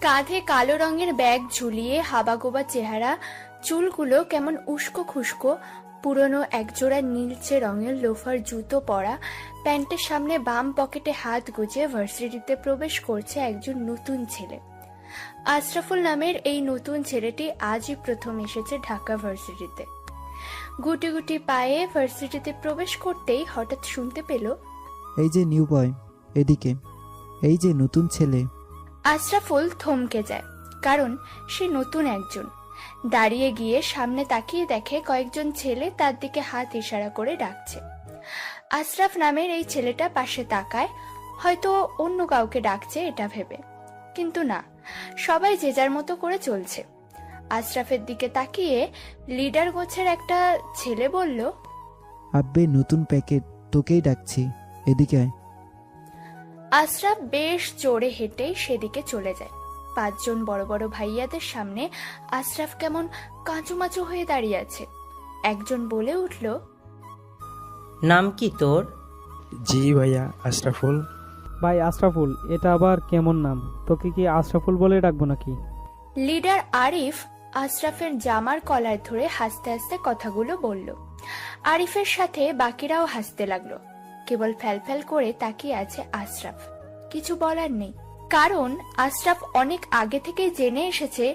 কাঁধে কালো রঙের ব্যাগ ঝুলিয়ে হাবাগোবা চেহারা, চুলগুলো কেমন উস্কো খুস্কো, পুরনো একজোড়া নীলচে রঙের লোফার জুতো পরা, প্যান্টের সামনে বাম পকেটে হাত গুজে ভার্সিটিতে প্রবেশ করছে একজন নতুন ছেলে। আশরাফুল নামের এই নতুন ছেলেটি আজই প্রথম এসেছে ঢাকা ভার্সিটিতে। গুটি গুটি পায়ে ভার্সিটিতে প্রবেশ করতেই হঠাৎ শুনতে পেল, এই যে নিউ বয়, এদিকে, এই যে নতুন ছেলে। আশরাফুল থমকে যায়, কারণ সে নতুন একজন। দাঁড়িয়ে গিয়ে সামনে তাকিয়ে দেখে কয়েকজন ছেলে তার দিকে হাত ইশারা করে ডাকছে। আশরাফ নামের এই ছেলেটা পাশে তাকায়, হয়তো অন্য কাউকে ডাকছে এটা ভেবে, কিন্তু না, সবাই যে যার মতো করে চলছে। আশরাফের দিকে তাকিয়ে লিডার গোছের একটা ছেলে বলল, আব্বে নতুন প্যাকেট, তোকেই ডাকছি, এদিকে আয়। আশরাফ বেশ জোরে হেঁটে সেদিকে চলে যায়। 5 জন বড় বড় ভাইয়াদের সামনে আশরাফ কেমন কাঁচুমাচু হয়ে দাঁড়িয়ে আছে। একজন বলে উঠল, নাম কি তোর? জি ভাইয়া, আশরাফুল। ভাই আশরাফুল, এটা আবার কেমন নাম? তোকে কি আশরাফুল বলে ডাকবো নাকি? লিডার আরিফ আশরাফের জামার কলার ধরে হাসতে হাসতে কথাগুলো বলল। আরিফের সাথে বাকিরাও হাসতে লাগলো। কেবল ফ্যালফ্যাল করে তাকিয়ে আছে আশরাফ, কিছু বলার নেই। কারণ আশরাফ অনেক আগে থেকেই জেনে এসেছে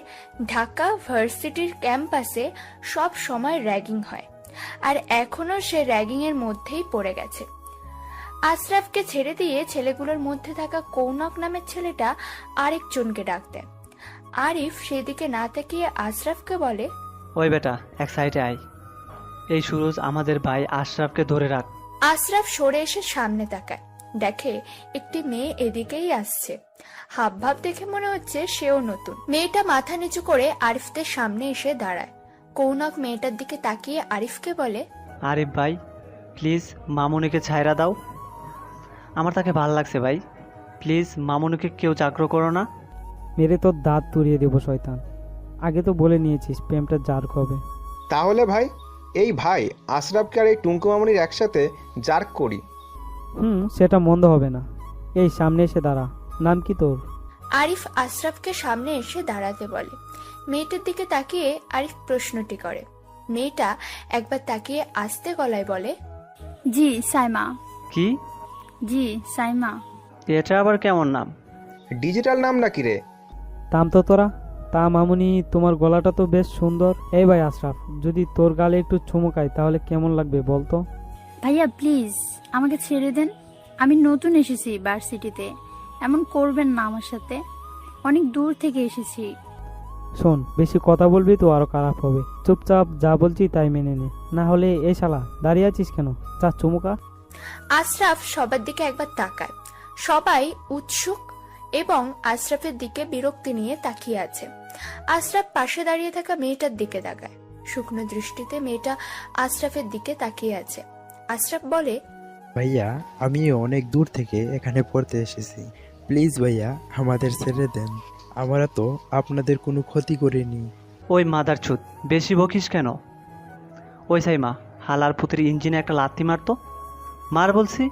ঢাকা ভার্সিটির ক্যাম্পাসে সব সময় র্যাগিং হয়, আর এখনো সে র্যাগিং এর মধ্যেই পড়ে গেছে। আশরাফকে ছেড়ে দিয়ে ছেলেগুলোর মধ্যে থাকা কৌনক নামের ছেলেটা আরেকজনকে ডাক দেয়। আরিফ সেদিকে না তাকিয়ে আশরাফকে বলে, ওই বেটা, এক সাইডে আয়, এই সুরজ আমাদের ভাই আশরাফকে ধরে রাখ। আশরাফ সরে এসে সামনে তাকায়, দেখে একটি মেয়ে এদিকেই আসছে। হাবভাব দেখে মনে হচ্ছে সেও নতুন। মেয়েটা মাথা নিচু করে আরিফদের সামনে এসে দাঁড়ায়। কৌনক মেয়েটার দিকে তাকিয়ে আরিফকে বলে, আরিফ ভাই, প্লিজ মামুনিকে ছায়রা দাও, আমার তাকে ভাল লাগছে ভাই, প্লিজ মামুনিকে কেউ জাগ্র করো না। মেরে তোর দাঁত তুড়িয়ে দেবো শয়তান, আগে তো বলে নিয়েছিস প্রেমটা জার্ক হবে। তাহলে ভাই, এই ভাই আশরাফকে আর এই টুঙ্কু মামুনির একসাথে জার্ক করি। সেটা মন্দ হবে না। এই সামনে এসে দাঁড়া, নাম কি তোর? আরিফ আশরাফকে সামনে এসে দাঁড়াতে বলে। মেয়েটার দিকে তাকিয়ে আরিফ প্রশ্নটি করে। মেয়েটা একবার তাকিয়ে আস্তে গলায় বলে, জি সাইমা। কি? জি সাইমা। এটা আবার কেমন নাম? ডিজিটাল নাম নাকি রে? থাম তো তোরা। তা মামুনি, তোমার গলাটা তো বেশ সুন্দর। এই ভাই আশরাফ, যদি তোর গালে একটু চুমুকাই তাহলে কেমন লাগবে বলতো? ভাইয়া প্লিজ আমাকে ছেড়ে দেন, আমি নতুন এসেছি ভার্সিটিতে, এমন করবেন না আমার সাথে, অনেক দূর থেকে এসেছি। শোন, বেশি কথা বলবি তো আরো খারাপ হবে। চুপচাপ যা বলছি তাই মেনে নে, না হলে এই শালা দাঁড়িয়ে আছিস কেন, যা চুমুকা। আশরাফ সবার দিকে একবার তাকায়। সবাই উৎসুক এবং আশরাফের দিকে বিরক্তি নিয়ে তাকিয়ে আছে। আশরাফ পাশে দাঁড়িয়ে থাকা মেয়েটার দিকে তাকায়। শুকনো দৃষ্টিতে মেয়েটা আশরাফের দিকে তাকিয়ে আছে। আশরাফ বলে, ভাইয়া, আমি অনেক দূর থেকে এখানে পড়তে এসেছি, প্লিজ ভাইয়া আমাদের ছেড়ে দেন, আমরা তো আপনাদের কোনো ক্ষতি করিনি। ওই মাদার ছুত, বেশি বকিস কেন? ওই সাইমা, হালার পুতের ইঞ্জিনে একটা লাথি মারতো, মার বলছি।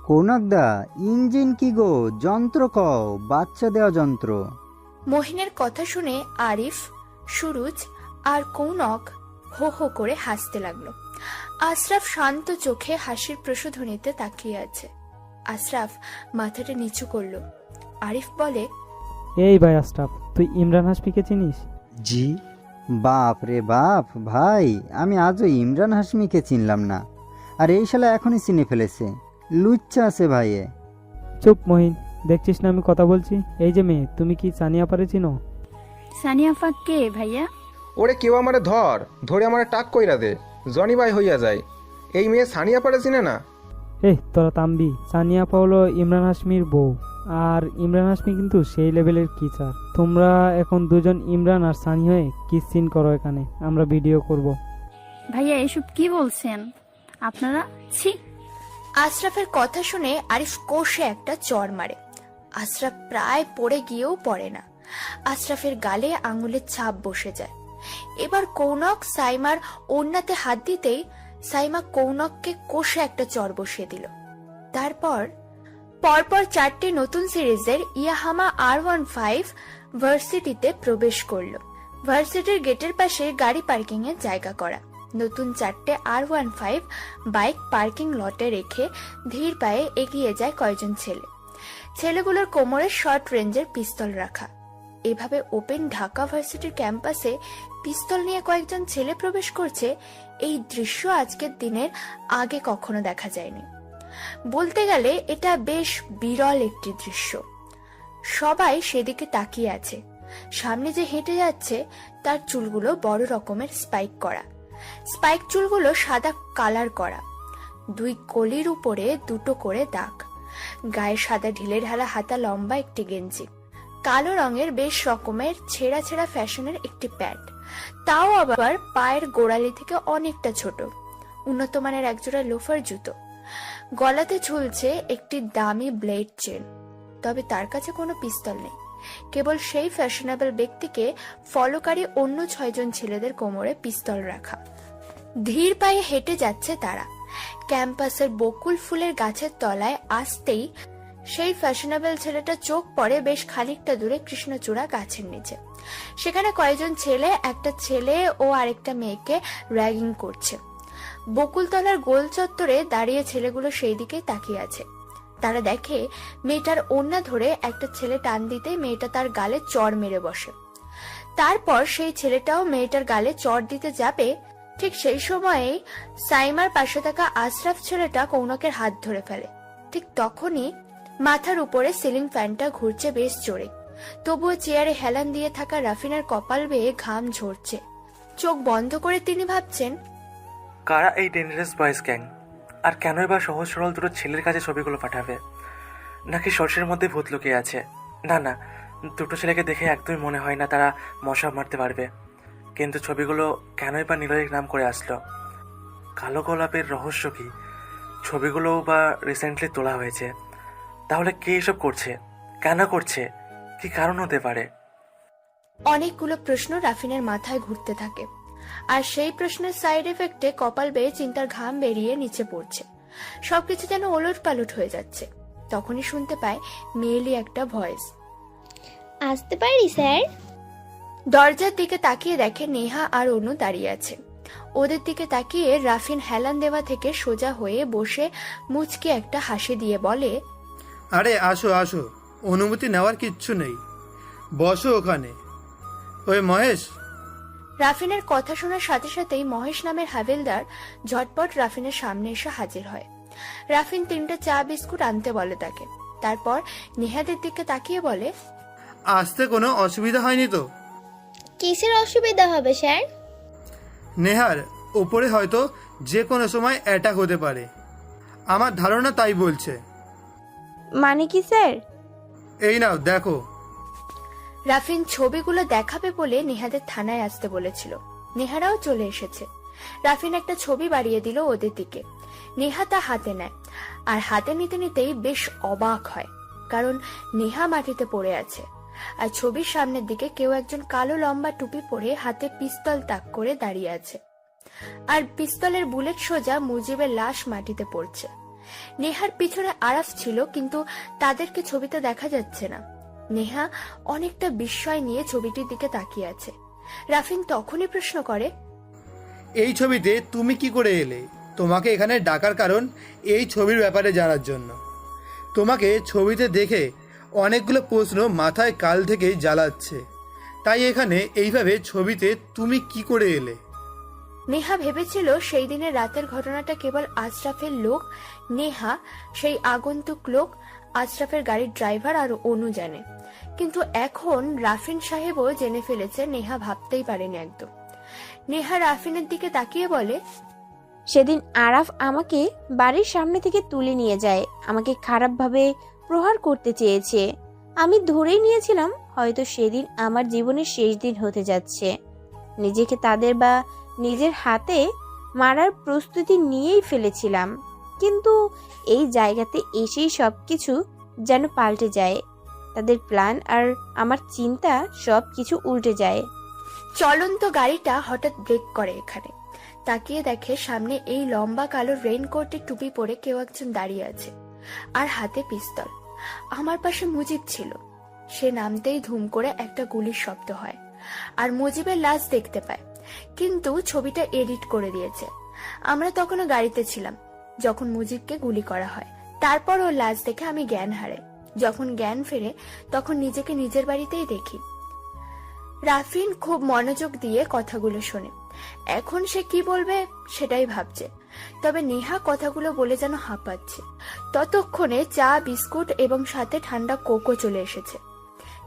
কৌনকদা, ইঞ্জিন কি গো, যন্ত্র কও, বাচ্চা দেওয়া যন্ত্র। মহিনের কথা শুনে আরিফ, সুরুজ আর কৌনক হো হো করে হাসতে লাগলো। আশরাফ শান্ত চোখে হাসির প্রশোধনীতে তাকিয়ে আছে। আশরাফ মাথাটা নিচু করলো। আরিফ বলে, এই ভাই আশরাফ, তুই ইমরান হাসমিকে চিনিস? জি। বাপ রে বাপ, ভাই আমি আজও ইমরান হাসমিকে চিনলাম না, আর এই শালা এখনই চিনে ফেলেছে, লুচ্চা আছে ভাইয়ে। চুপ মহিন, দেখছিস না আমি কথা বলছি। এই যে মেয়ে, তুমি কি সানিয়া পারে চিনো? সানিয়া ফাক কে ভাইয়া? ওরে কেউ আমারে ধরে আমারে টাক কইরা দে, জনি ভাই হইয়া যায়। এই মেয়ে সানিয়া পারে চিনে না? এই তোরা তাম্বি, সানিয়া পাওলো ইমরান হাসমির বউ, আর ইমরান হাসমি কিন্তু সেই লেভেলের কিচার। তোমরা এখন দুজন ইমরান আর সানি হয়ে কিস সিন করো এখানে, আমরা ভিডিও করব। ভাইয়া এসব কি বলছেন আপনারা? ছি। আশরাফের কথা শুনে আরিফ কষে একটা চর মারে। আশরাফ প্রায় পড়ে গিয়েও পড়ে না। আশরাফের গালে আঙুলের ছাপ বসে যায়। এবার কৌনক সাইমার ওড়নাতে হাত দিতেই সাইমা কৌনককে কষে একটা চর বসিয়ে দিল। তারপর পরপর 4টে নতুন সিরিজের ইয়াহামা R15 ভার্সিটিতে প্রবেশ করলো। ভার্সিটির গেটের পাশে গাড়ি পার্কিং এর জায়গা করা। নতুন 4টে R15 বাইক পার্কিং লটে রেখে ধীর পায়ে এগিয়ে যায় কয়েকজন ছেলে। ছেলেগুলোর কোমরে শর্ট রেঞ্জের পিস্তল রাখা। এভাবে ওপেন ঢাকা ভার্সিটির ক্যাম্পাসে পিস্তল নিয়ে কয়েকজন ছেলে প্রবেশ করছে, এই দৃশ্য আজকের দিনের আগে কখনো দেখা যায়নি। বলতে গেলে এটা বেশ বিরল একটি দৃশ্য। সবাই সেদিকে তাকিয়ে আছে। সামনে যে হেঁটে যাচ্ছে তার চুলগুলো বড় রকমের স্পাইক করা। স্পাইক চুলগুলো সাদা কালার করা, 2 কলির উপরে 2টো করে দাগ। গায়ে সাদা ঢিলে ঢালা হাতা লম্বা একটি গেঞ্জি, কালো রঙের বেশ রকমের ছেঁড়া ছেঁড়া ফ্যাশনের একটি প্যান্ট, তাও আবার পায়ের গোড়ালি থেকে অনেকটা ছোট। উন্নত মানের একজোড়া লোফার জুতো। গলাতে ঝুলছে একটি দামি ব্লেড চেন, তবে তার কাছে কোনো পিস্তল নেই। কেবল সেই ফ্যাশনেবল ব্যক্তিকে ফলোকারী অন্য 6 জন ছেলেদের কোমরে পিস্তল রাখা। ধীর পায়ে হেঁটে যাচ্ছে তারা। ক্যাম্পাসের বকুল ফুলের গাছের তলায় আসতেই সেই ফ্যাশনেবল ছেলেটা চোখ পড়ে বেশ খানিকটা দূরে কৃষ্ণচূড়া গাছের নিচে। সেখানে কয়েকজন ছেলে একটা ছেলে ও আরেকটা মেয়েকে র্যাগিং করছে। বকুলতলার গোল চত্বরে দাঁড়িয়ে ছেলেগুলো সেই দিকে তাকিয়ে আছে। তারা দেখে মেয়েটার ওড়না ধরে একটা ছেলে টান দিতে মেয়েটা তার গালে চড় মেরে বসে। তারপর সেই ছেলেটাও মেয়েটার গালে চড় দিতে যাবে, ঠিক সেই সময়েই সাইমার পাশে থাকা আশরাফ ছেলেটা কৌনকের হাত ধরে ফেলে। ঠিক তখনই মাথার উপরে সিলিং ফ্যানটা ঘুরছে বেশ জোরে। তবুও চেয়ারে হেলান দিয়ে থাকা রাফিনের কপাল বেয়ে ঘাম ঝরছে। চোখ বন্ধ করে তিনি ভাবছেন, কারা এই ডেঞ্জারাস বয়েজ গ্যাং? আর কেনই বা সহজ সরল দুটো ছেলের কাছে ছবিগুলো পাঠাবে? নাকি সর্ষের মধ্যে ভূত লুকিয়ে আছে? না না, দুটো ছেলেকে দেখে একদমই মনে হয় না তারা মশা মারতে পারবে। কিন্তু ছবিগুলো কেনই বা নিলয়ের নাম করে আসলো? কালো গোলাপের রহস্য কি? ছবিগুলোও বা রিসেন্টলি তোলা হয়েছে, তাহলে কে এসব করছে? কেন করছে? কি কারণ হতে পারে? অনেকগুলো প্রশ্ন রাফিনের মাথায় ঘুরতে থাকে। আর সেই প্রশ্নের সাইড এফেক্টে কপাল বেয়ে চিন্তার ঘাম বেরিয়ে নিচে পড়ছে। সবকিছু যেন ওলট পালট হয়ে যাচ্ছে। তখনই শুনতে পায় মেয়েলি একটা ভয়েস, আসতে পারি স্যার? দরজার দিকে তাকিয়ে দেখে নেহা আর অনু দাঁড়িয়ে আছে। ওদের দিকে তাকিয়ে রাফিন হেলান দেওয়া থেকে সোজা হয়ে বসে মুচকে একটা হাসি দিয়ে বলে, আরে আসো আসো, অনুমতি নেওয়ার কিচ্ছু নেই, বসো ওখানে। ওই মহেশ। রাফিনের কথা শোনার সাথে সাথেই মহেশ নামের হাবিলদার ঝটপট রাফিনের সামনে এসে হাজির হয়। রাফিন 3টে চা বিস্কুট আনতে বলে তাকে। তারপর নেহাদের দিকে তাকিয়ে বলে, আসতে কোনো অসুবিধা হয়নি তো? কিসের অসুবিধা হবে স্যার? নেহার ওপরে হয়তো যে কোনো সময় অ্যাটাক হতে পারে, আমার ধারণা তাই বলছে। মানে কি স্যার? এই নাও দেখো। রাফিন ছবিগুলো দেখাবে বলে নেহাদের থানায় আসতে বলেছিল। নেহারাও চলে এসেছে। রাফিন একটা ছবি বাড়িয়ে দিল ওদের দিকে। নেহা তা হাতে নেয়, আর হাতে নিতে নিতেই বেশ অবাক হয়, কারণ নেহা মাটিতে পড়ে আছে, আর ছবির সামনের দিকে কেউ একজন কালো লম্বা টুপি পরে হাতে পিস্তল তাক করে দাঁড়িয়ে আছে, আর পিস্তলের বুলেট সোজা মুজিবের লাশ মাটিতে পড়ছে। নেহার পিছনে আরাফ ছিল, কিন্তু তাদেরকে ছবিতে দেখা যাচ্ছে না। নেহা অনেকটা বিস্ময় নিয়ে ছবিটির দিকে তাকিয়ে আছে। রাফিন তখনই প্রশ্ন করে, এই ছবিতে তুমি কি করে এলে? তোমাকে এখানে ডাকার কারণ এই ছবির ব্যাপারে জানার জন্য। তোমাকে ছবিতে দেখে অনেকগুলো প্রশ্ন মাথায় কাল থেকেই জ্বালাচ্ছে, তাই এখানে এইভাবে ছবিতে তুমি কি করে এলে? নেহা ভেবেছিল সেই দিনের রাতের ঘটনাটা কেবল আশরাফের লোক, নেহা সেই আগন্তুক লোক, আশরাফের গাড়ির ড্রাইভার আর অনু জানে। কিন্তু এখন রাফিন সাহেবও জেনে ফেলেছে। নেহা ভাবতেই পারেনি একদম। নেহা রাফিনের দিকে তাকিয়ে বলে, সেদিন আরাফ আমাকে বাড়ির সামনে থেকে তুলে নিয়ে যায়, আমাকে খারাপভাবে প্রহার করতে চেয়েছে। আমি ধরেই নিয়েছিলাম হয়তো সেদিন আমার জীবনের শেষ দিন হতে যাচ্ছে। নিজেকে তাদের বা নিজের হাতে মারার প্রস্তুতি নিয়েই ফেলেছিলাম, কিন্তু এই জায়গাতে এসেই সবকিছু যেন পাল্টে যায়। তাদের প্ল্যান আর আমার চিন্তা সবকিছু উল্টে যায়। চলন্ত গাড়িটা হঠাৎ ব্রেক করে এখানে। তাকিয়ে দেখে সামনে এই লম্বা কালো রেইনকোটে টুপি পরে কেউ একজন দাঁড়িয়ে আছে, আর হাতে পিস্তল। আমার পাশে মুজিব ছিল। সে নামতেই ধুম করে একটা গুলির শব্দ হয়, আর মুজিবের লাশ দেখতে পায়, কিন্তু ছবিটা এডিট করে দিয়েছে। আমরা তখনও গাড়িতে ছিলাম যখন মুজিবকে গুলি করা হয়। তারপর ওর লাশ দেখে আমি জ্ঞান হারাই। যখন জ্ঞান ফেরে তখন নিজেকে নিজের বাড়িতেই দেখি। রাফিন খুব মনোযোগ দিয়ে কথাগুলো শোনে। এখন সে কি বলবে সেটাই ভাবছে, তবে নেহা কথাগুলো বলে যেন হাঁপাচ্ছে। ততক্ষণে চা, বিস্কুট এবং সাথে ঠান্ডা কোকও চলে এসেছে।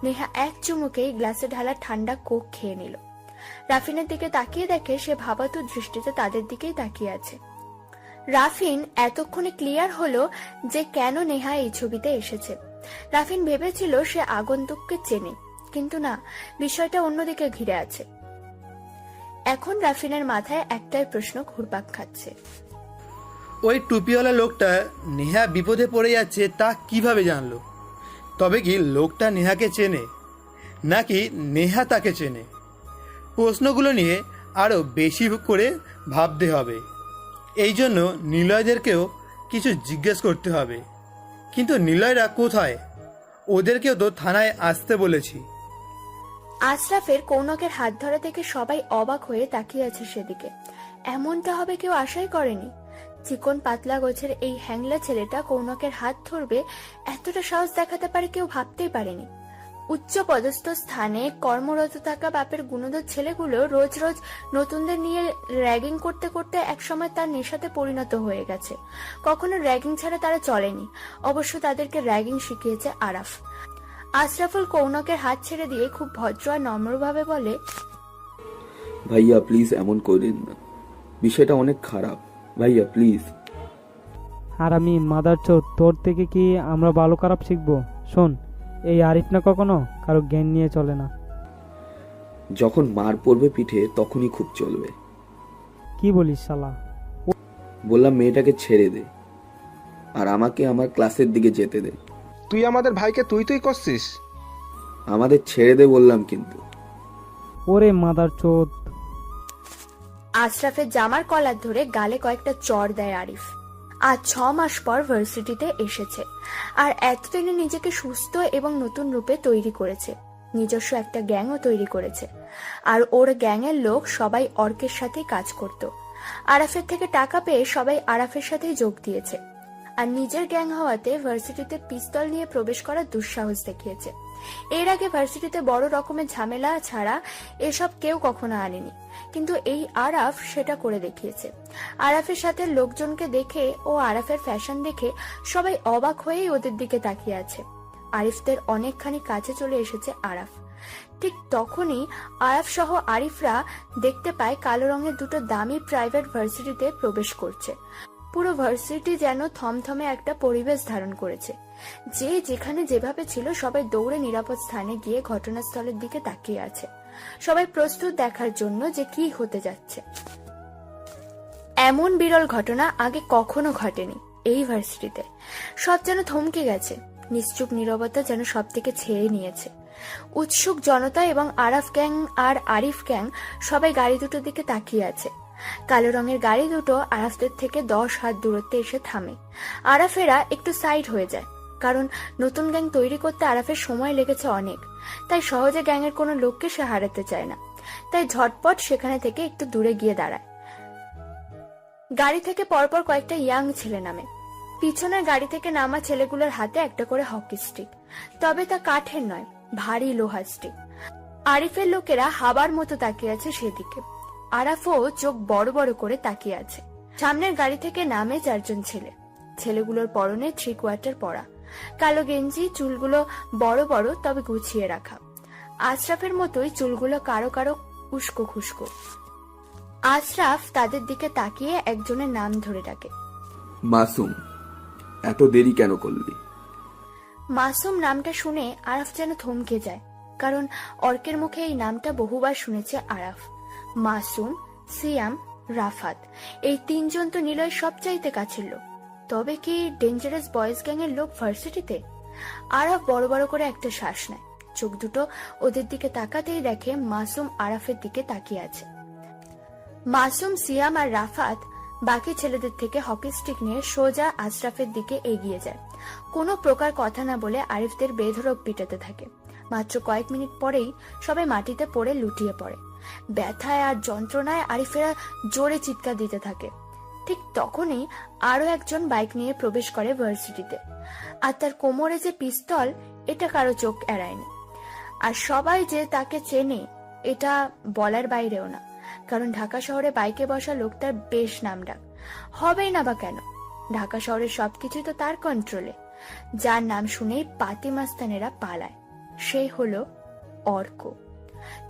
নেহা এক চুমুকেই গ্লাসে ঢালা ঠান্ডা কোক খেয়ে নিল। রাফিনের দিকে তাকিয়ে দেখে সে ভাবাতুর দৃষ্টিতে তাদের দিকেই তাকিয়ে আছে। রাফিন এতক্ষণে ক্লিয়ার হলো যে কেন নেহা এই ছবিতে এসেছে। রাফিন ভেবেছিল সে আগন্তুককে চেনে, কিন্তু না, বিষয়টা অন্যদিকে ঘিরে আছে। এখন রাফিনের মাথায় একটাই প্রশ্ন ঘুরপাক খাচ্ছে। ওই টুপিওয়ালা লোকটা নেহা বিপদে পড়ে যাচ্ছে তা কিভাবে জানলো? তবে কি লোকটা নেহাকে চেনে, নাকি নেহা তাকে চেনে? প্রশ্নগুলো নিয়ে আরও বেশি করে ভাবতে হবে। এই জন্য নিলয়দেরকেও কিছু জিজ্ঞেস করতে হবে। কিন্তু নিলয়রা কোথায়? ওদেরকেও তো থানায় আসতে বলেছি। আশরাফের কৌনকের হাত ধরা থেকে সবাই অবাক হয়ে তাকিয়ে আছে সেদিকে। এমনটা হবে কেউ আশাই করেনি। চিকন পাতলা গোছের এই হ্যাংলা ছেলেটা কৌনকের হাত ধরবে, এতটা সাহস দেখাতে পারে কেউ ভাবতেই পারেনি। উচ্চ পদস্থ স্থানে কর্মরত থাকা বাপের গুণধর ছেলেগুলো রোজ রোজ নতুনদের নিয়ে র্যাগিং করতে করতে একসময় তার নেশাতে পরিণত হয়ে গেছে। কখনো র্যাগিং ছাড়া তারা চলেনি। অবশ্য তাদেরকে র্যাগিং শিখিয়েছে আরাফ। আশরাফুল কৌনকের হাত ছেড়ে দিয়ে খুব ভদ্র আর নম্রভাবে বলে, ভাইয়া প্লিজ এমন করেন না, বিষয়টা অনেক খারাপ ভাইয়া প্লিজ। আর আমি মাদার চোদ, তোর থেকে কি আমরা ভালো খারাপ শিখবো? শোন, এই আরিফ না কখনো কারো জ্ঞান নিয়ে চলে না। যখন মার পড়বে পিঠে তখনই খুব চলবে। কি বলিস শালা? বললাম মেয়েটাকে ছেড়ে দে, আর আমাকে আমার ক্লাসের দিকে যেতে দে। তুই আমাদের ভাইকে তুই তুই করছিস? আমাদের ছেড়ে দে বললাম কিন্তু। ওরে মাদার চোদ! আশরাফের জামার কলার ধরে গালে কয়েকটা চড় দেয় আরিফ। আজ 6 মাস পর ভার্সিটিতে এসেছে, আর এতদিনে নিজেকে সুস্থ এবং নতুন রূপে তৈরি করেছে। নিজস্ব একটা গ্যাংও তৈরি করেছে, আর ওর গ্যাংয়ের লোক সবাই অর্কের সাথেই কাজ করত। আরাফের থেকে টাকা পেয়ে সবাই আরাফের সাথেই যোগ দিয়েছে, আর নিজের গ্যাং হওয়াতে ভার্সিটিতে পিস্তল নিয়ে প্রবেশ করার দুঃসাহস দেখিয়েছে। এর আগে ভার্সিটিতে বড় রকমের ঝামেলা ছাড়া এসব কেউ কখনো আনেনি, কিন্তু এই আরাফ সেটা করে দেখিয়েছে। আরাফের সাথে লোকজনকে দেখে ও আরাফের ফ্যাশন দেখে সবাই অবাক হয়েই ওদের দিকে তাকিয়ে আছে। আরিফদের অনেকখানি কাছে চলে এসেছে আরাফ। ঠিক তখনই আরাফ সহ আরিফরা দেখতে পায় কালো রঙের দুটো দামি প্রাইভেট ভার্সিটিতে প্রবেশ করছে। পুরো ভার্সিটি যেন থমথমে একটা পরিবেশ ধারণ করেছে। যে যেখানে যেভাবে ছিল সবাই দৌড়ে নিরাপদ স্থানে গিয়ে ঘটনাস্থলের দিকে তাকিয়ে আছে। সবাই প্রস্তুত দেখার জন্য যে কি হতে যাচ্ছে। এমন বিরল ঘটনা আগে কখনো ঘটেনি এই ভার্সিটিতে। সব যেন থমকে গেছে। নিশ্চুপ নীরবতা যেন সব থেকে ছেয়ে নিয়েছে। উৎসুক জনতা এবং আরাফ গ্যাং আর আরিফ গ্যাং সবাই গাড়ি দুটোর দিকে তাকিয়ে আছে। কালো রঙের গাড়ি দুটো আরাফদের থেকে 10 হাত দূরত্বে এসে থামে। আরাফেরা একটু সাইড হয়ে যায়, কারণ নতুন গ্যাং তৈরি করতে আরাফের সময় লেগেছে অনেক। তাই সহজে গ্যাংয়ের কোনো লোককে সে হারাতে চায় না। তাই ঝটপট সেখানে থেকে একটু দূরে গিয়ে দাঁড়ায়। গাড়ি থেকে পরপর কয়েকটা ইয়াং ছেলে নামে। পিছনের গাড়ি থেকে নামা ছেলেগুলোর হাতে একটা করে হকি স্টিক, তবে তা কাঠের নয়, ভারী লোহার স্টিক। আরিফের লোকেরা হাবার মতো তাকিয়ে আছে সেদিকে। আরাফও চোখ বড় বড় করে তাকিয়ে আছে। সামনের গাড়ি থেকে নামে 4 জন ছেলে। ছেলেগুলোর পরনে 3 কোয়ার্টার পরা, কালো গেঞ্জি, চুলগুলো বড় বড় তবে গুছিয়ে রাখা। আশরাফের মতোই চুলগুলো কারো কারো উস্কো খুস্কো। আশরাফ তাদের দিকে তাকিয়ে একজনের নাম ধরে ডাকে, মাসুম। এত দেরি কেন করলি? মাসুম নামটা শুনে আরাফ যেন থমকে যায়, কারণ অর্কের মুখে এই নামটা বহুবার শুনেছে আরাফ। মাসুম, সিয়াম, রাফাত, এই 3 জন তো নিলয়ের সবচাইতে কাছের লোক। তবে কি ডেঞ্জারাস বয়েজ গ্যাং এর লোক ভার্সিটিতে? আরাফ বড় বড় করে একটা শ্বাস নেয়। চোখ দুটো ওদের দিকে তাকাতেই দেখে মাসুম আরাফের দিকে তাকিয়ে আছে। মাসুম, সিয়াম আর রাফাত বাকি ছেলেদের থেকে হকি স্টিক নিয়ে সোজা আশরাফের দিকে এগিয়ে যায়। কোনো প্রকার কথা না বলে আরিফদের বেধড়ক পিটাতে থাকে। মাত্র কয়েক মিনিট পরেই সবাই মাটিতে পড়ে লুটিয়ে পড়ে। ব্যথায় আর যন্ত্রণায় আরিফেরা জোরে চিৎকার দিতে থাকে। ঠিক তখনই আরো একজন বাইক নিয়ে প্রবেশ করে ভার্সিটিতে, আর তার কোমরে যে পিস্তল এটা কারো চোখ এড়ায়নি। আর সবাই যে তাকে চেনে এটা বলার বাইরেও না, কারণ ঢাকা শহরে বাইকে বসা লোকটার বেশ নামডাক, হবেই না বা কেন? ঢাকা শহরের সবকিছু তো তার কন্ট্রোলে। যার নাম শুনেই পাতি মাস্তানেরা পালায়, সেই হলো অর্ক।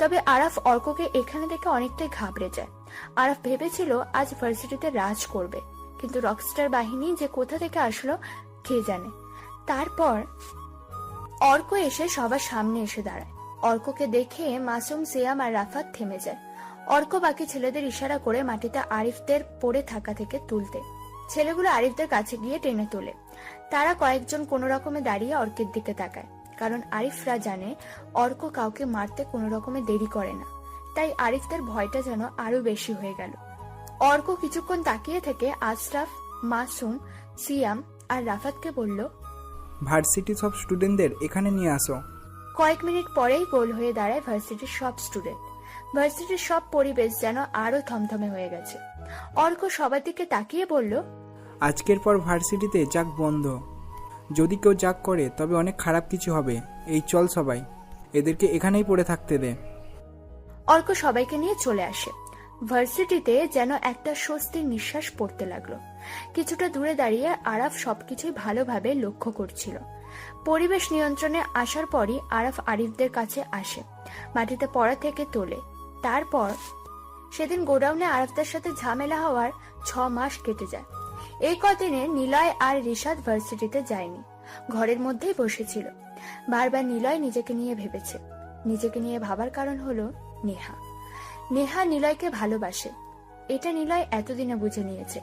তবে আরাফ অর্ককে এখানে দেখে অনেকটাই ঘাবড়ে যায়। আরাফ ভেবেছিল আজ ভার্সিটিতে রাজ করবে, কিন্তু রকস্টার বাহিনী যে কোথা থেকে আসলো কে জানে। তারপর অর্ক এসে সবার সামনে এসে দাঁড়ায়। অর্ককে দেখে মাসুম, সিয়াম আর রাফাত থেমে যায়। অর্ক বাকি ছেলেদের ইশারা করে মাটিতে আরিফদের পড়ে থাকা থেকে তুলতে। ছেলেগুলো আরিফদের কাছে গিয়ে টেনে তোলে। তারা কয়েকজন কোনো রকমে দাঁড়িয়ে অর্কের দিকে তাকায়, কারণ আরিফরা জানে অর্ক কাউকে মারতে কোনো রকমে দেরি করে না। তাই আরিফদের ভয়টা যেন আরো বেশি হয়ে গেল। অর্ক কিছুক্ষণ তাকিয়ে থেকে আশরাফ, মাসুম, সিয়াম আর রাফাতকে বলল, ভার্সিটি সব স্টুডেন্টদের এখানে নিয়ে আসো। কয়েক মিনিট পরেই গোল হয়ে দাঁড়ায় ভার্সিটির সব স্টুডেন্ট। ভার্সিটির সব পরিবেশ যেন আরো থমথমে হয়ে গেছে। অর্ক সবার দিকে তাকিয়ে বলল, আজকের পর ভার্সিটিতে জাগ বন্ধ। যদি কেউ জাগ করে তবে অনেক খারাপ কিছু হবে। এই চল সবাই, এদেরকে এখানেই পড়ে থাকতে দে। অর্ক সবাইকে নিয়ে চলে আসে। ভার্সিটিতে যেন একটা স্বস্তির নিঃশ্বাস পড়তে লাগলো। কিছুটা দূরে দাঁড়িয়ে আরাফ সবকিছুই ভালোভাবে লক্ষ্য করছিল। পরিবেশ নিয়ন্ত্রণে আসার পরই আরাফ আরিফদের কাছে আসে, মাটিতে পড়া থেকে তোলে। তারপর সেদিন গোডাউনে আরাফদের সাথে ঝামেলা হওয়ার 6 মাস কেটে যায়। এই কদিনে নিলয় আর রিশাদ ভার্সিটিতে যায়নি, ঘরের মধ্যেই বসেছিল। বারবার নিলয় নিজেকে নিয়ে ভেবেছে। নিজেকে নিয়ে ভাবার কারণ হলো নেহা। নেহা নিলয়কে ভালোবাসে, এটা নিলয় এতদিনে বুঝে নিয়েছে।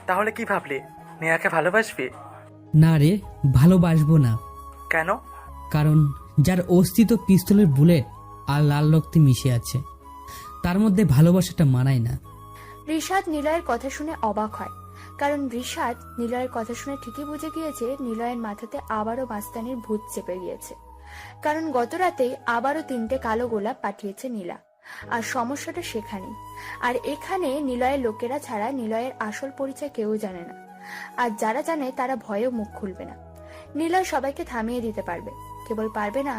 তাহলে কি ভাবলি, নেহাকে ভালোবাসবি? না রে, ভালোবাসবো না। কেন? কারণ যার অস্তিত্ব পিস্তলের বুলেট আর লাল রক্তে মিশে আছে, তার মধ্যে ভালোবাসাটা মানায় না। রিশাদ নিলয়ের কথা শুনে অবাক হয়, কারণ রিশাদ নিলয়ের কথা শুনে ঠিকই বুঝে গিয়েছে নিলয়ের মাথাতে আবারও মাস্তানির ভূত চেপে গিয়েছে। কারণ গত রাতেই আবারও 3টে কালো গোলাপ পাঠিয়েছে নীলা। আর সমস্যাটা সেখানেই। আর এখানে নিলয়ের লোকেরা ছাড়া নিলয়ের আসল পরিচয় কেউ জানে না। আর যারা জানে তারা ভয়েও মুখ খুলবে না। নিলয় সবাইকে থামিয়ে দিতে পারবে, কেবল পারবে না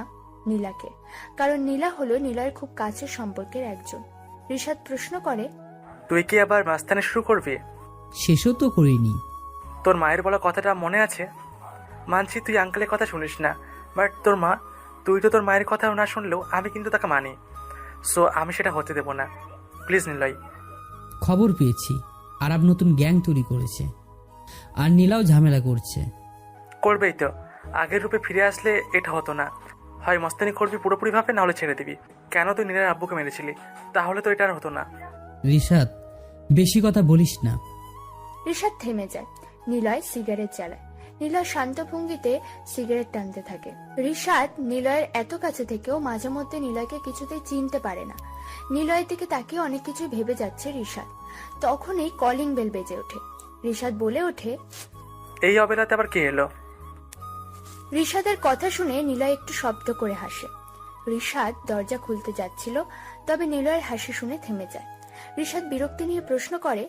নীলাকে, কারণ নীলা হলো নিলয়ের খুব কাছের সম্পর্কের একজন। রিশাদ প্রশ্ন করে, তুই কি আবার মাস্তানি শুরু করবি? শেষও তো করিনি। তোর মায়ের বলা কথাটা মনে আছে? মানছি তুই আঙ্কেলের কথা শুনিস না, বাট তোর মা, তুই তো তোর মায়ের কথাও না শুনলেও আমি কিন্তু তাকে মানি। সো আমি সেটা হতে দেব না, প্লিজ নিলয়। খবর পেয়েছি আরব নতুন গ্যাং তৈরি করেছে, আর নীলাও ঝামেলা করছে। করবেই তো, আগের রূপে ফিরে আসলে এটা হতো না। হয় মস্তানি করবি পুরোপুরি ভাবে, নাহলে ছেড়ে দিবি। কেন তুই নীলার আব্বুকে মেরেছিলি? তাহলে তো এটা আর হতো না। রিশাদ, বেশি কথা বলিস না। রিশাদ থেমে যায়। নিলয় সিগারেট জ্বালায়। নিলয় শান্ত ভঙ্গিতে সিগারেট টানতে থাকে। রিশাদ নিলয়ের এত কাছে থেকেও মাঝে মধ্যে নিলয়কে কিছুতেই চিনতে পারে না। নিলয়ের দিকে তাকিয়ে অনেক কিছু ভেবে যাচ্ছে রিশাদ। তখনই কলিং বেল বেজে ওঠে। রিশাদ বলে ওঠে, এই অবেলাতে আবার কে এলো? রিশাদের কথা শুনে নিলয় একটু শব্দ করে হাসে। রিশাদ দরজা খুলতে যাচ্ছিল, তবে নিলয়ের হাসি শুনে থেমে যায়। রিশাদ বিরক্তি নিয়ে প্রশ্ন করে,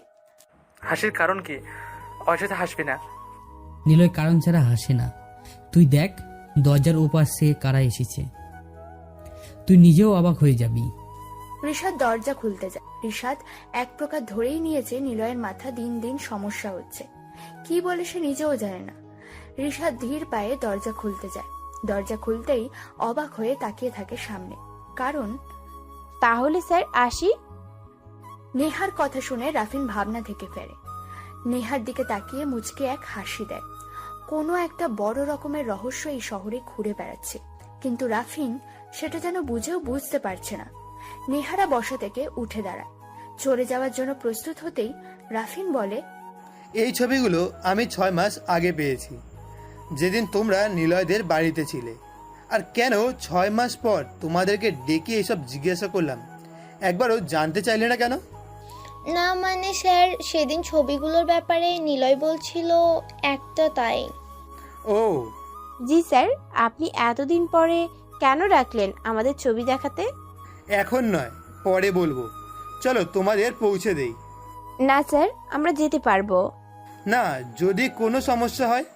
হাসির কারণ কি? অযথা হাসবি না। নিলয় কারণ ছাড়া হাসে না। তুই দেখ দরজার ওপাশ থেকে কারা এসেছে, তুই নিজেও অবাক হয়ে যাবি। রিশাদ দরজা খুলতে যায়। রিশাদ এক প্রকার ধরেই নিয়েছে নিলয়ের মাথা দিন দিন সমস্যা হচ্ছে। কি বলে সে নিজেও জানে না। রিশাদ ধীর পায়ে দরজা খুলতে যায়। দরজা খুলতেই অবাক হয়ে তাকিয়ে থাকে সামনে, কারণ তাহলে স্যার আসি? নেহার কথা শুনে রাফিন ভাবনা থেকে ফেরে। নেহার দিকে তাকিয়ে মুচকে এক হাসি দেয়। কোনো একটা বড় রকমের রহস্য এই শহরে ঘুরে বেড়াচ্ছে, কিন্তু রাফিন সেটা যেন বুঝেও বুঝতে পারছে না। নেহারা বসা থেকে উঠে দাঁড়ায়। চলে যাওয়ার জন্য প্রস্তুত হতেই রাফিন বলে, এই ছবিগুলো আমি 6 মাস আগে পেয়েছি, যেদিন তোমরা নিলয়দের বাড়িতে ছিলে। আর কেন 6 মাস পর তোমাদেরকে ডেকে এসব জিজ্ঞাসা করলাম, একবারও জানতে চাইলে না কেন? না মানে স্যার, সেদিন ছবিগুলোর ব্যাপারে নিলয় বলছিল একটা, তাই। ও জি স্যার, আপনি এতদিন পরে কেন ডাকলেন আমাদের ছবি দেখাতে? এখন নয়, পরে বলবো। চলো তোমাদের পৌঁছে দেই। না স্যার, আমরা যেতে পারবো। না, যদি কোনো সমস্যা হয়।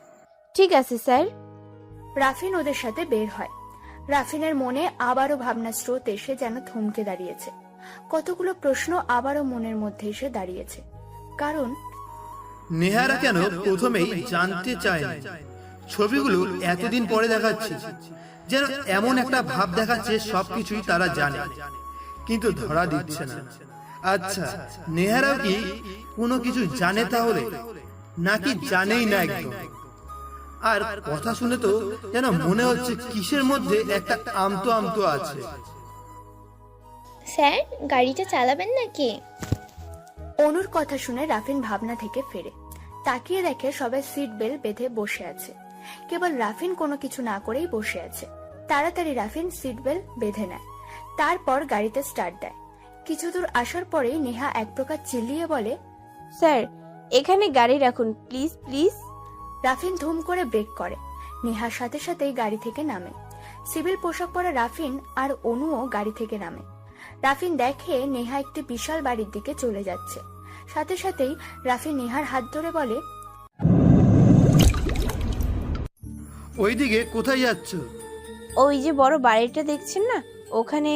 ঠিক আছে স্যার। রাফিন ওদের সাথে বের হয়। রাফিনের মনে আবারও ভাবনার স্রোত এসে যেন থমকে দাঁড়িয়েছে। কতগুলো প্রশ্ন আবারও মনের মধ্যে এসে দাঁড়িয়েছে। কারণ নেহারা কেন প্রথমেই জানতে চায় না? ছবিগুলো এতদিন পরে দেখাচ্ছে, যেন এমন একটা ভাব দেখাচ্ছে সবকিছুই তারা জানে, কিন্তু ধরা দিচ্ছে না। আচ্ছা, নেহারাও কি কোনো কিছু জানে তাহলে, নাকি জানেই না একদম? আর কথা শুনে তো যেন মনে হচ্ছে কিসের মধ্যে একটা আমতো আমতো আছে। স্যার, গাড়িটা চালাবেন নাকি? অনুর কথা শুনে রাফিন ভাবনা থেকে ফেরে। তাকিয়ে দেখে সবাই সিট বেল্ট বেঁধে বসে আছে। কেবল রাফিন কোনো কিছু না করেই বসে আছে। তাড়াতাড়ি রাফিন সিট বেল্ট বেঁধে নেয়, তারপর গাড়িতে স্টার্ট দেয়। কিছু দূর আসার পরেই নেহা এক প্রকার চিল্লিয়ে বলে, স্যার, এখানে গাড়ি রাখুন প্লিজ প্লিজ। রাফিন ধুম করে ব্রেক করে। নেহার সাথে সাথেই গাড়ি থেকে নামে। সিভিল পোশাক পরা রাফিন আর অনুও গাড়ি থেকে নামে। রাফিন দেখে নেহা একটি বিশাল বাড়ির দিকে চলে যাচ্ছে। সাথে সাথেই রাফিন নেহার হাত ধরে বলে, ওইদিকে কোথায় যাচ্ছ? ওই যে বড় বাড়িটা দেখছেন না, ওখানে।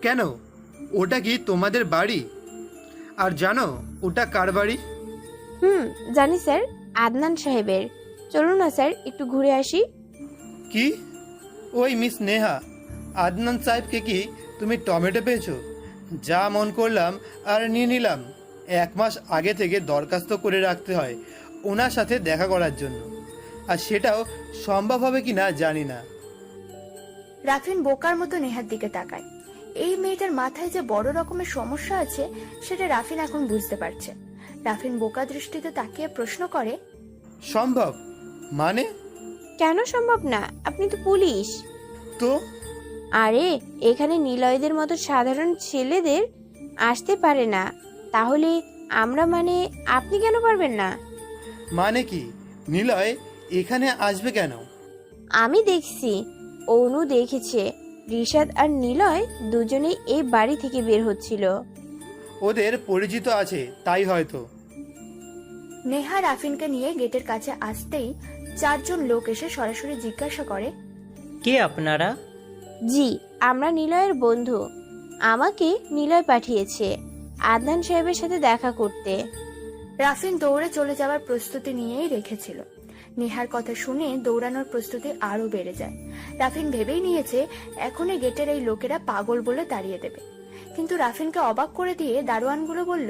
কেন, ওটা কি তোমাদের বাড়ি? আর জানো ওটা কার বাড়ি? জানি স্যার, আদনান সাহেবের। চলুন না স্যার, একটু ঘুরে আসি। কি? ওই মিস নেহা, আদনান সাহেবকে কি তুমি টমেটো পেয়েছো? যা মন করলাম আর নিয়ে নিলাম। 1 মাস আগে থেকে দরখাস্ত করে রাখতে হয় ওনার সাথে দেখা করার জন্য, আর সেটাও সম্ভব হবে কি না জানি না। রাফিন বোকার মতো নেহার দিকে তাকায়। এই মেয়েটার মাথায় যে বড় রকমের সমস্যা আছে সেটা রাফিন এখন বুঝতে পারছে। রাফিন বোকা দৃষ্টিতে তাকিয়ে প্রশ্ন করে, সম্ভব মানে? কেন সম্ভব না? আপনি তো পুলিশ। তো? আরে, এখানে নিলয়দের মতো সাধারণ ছেলেদের আসতে পারে না, তাহলে আমরা মানে আপনি কেন পারবেন না? মানে কি, নিলয় এখানে আসবে কেন? আমি দেখছি, অনু দেখেছে, রিশাদ আর নিলয় দুজনেই এই বাড়ি থেকে বের হচ্ছিল। ওদের পরিচিত আছে তাই হয়তো। নেহা রাফিনকে নিয়ে গেটের কাছে আসতেই 4 জন লোক এসে সরাসরি জিজ্ঞাসা করে, কে আপনারা? জি, আমরা নিলয়ের বন্ধু। আমাকে নিলয় পাঠিয়েছে আদনান সাহেবের সাথে দেখা করতে। রাফিন দৌড়ে চলে যাওয়ার প্রস্তুতি নিয়েই রেখেছিল। নেহার কথা শুনে দৌড়ানোর প্রস্তুতি আরো বেড়ে যায়। রাফিন ভেবেই নিয়েছে এখনই গেটের এই লোকেরা পাগল বলে তাড়িয়ে দেবে। কিন্তু রাফিনকে অবাক করে দিয়ে দারোয়ানগুলো বলল,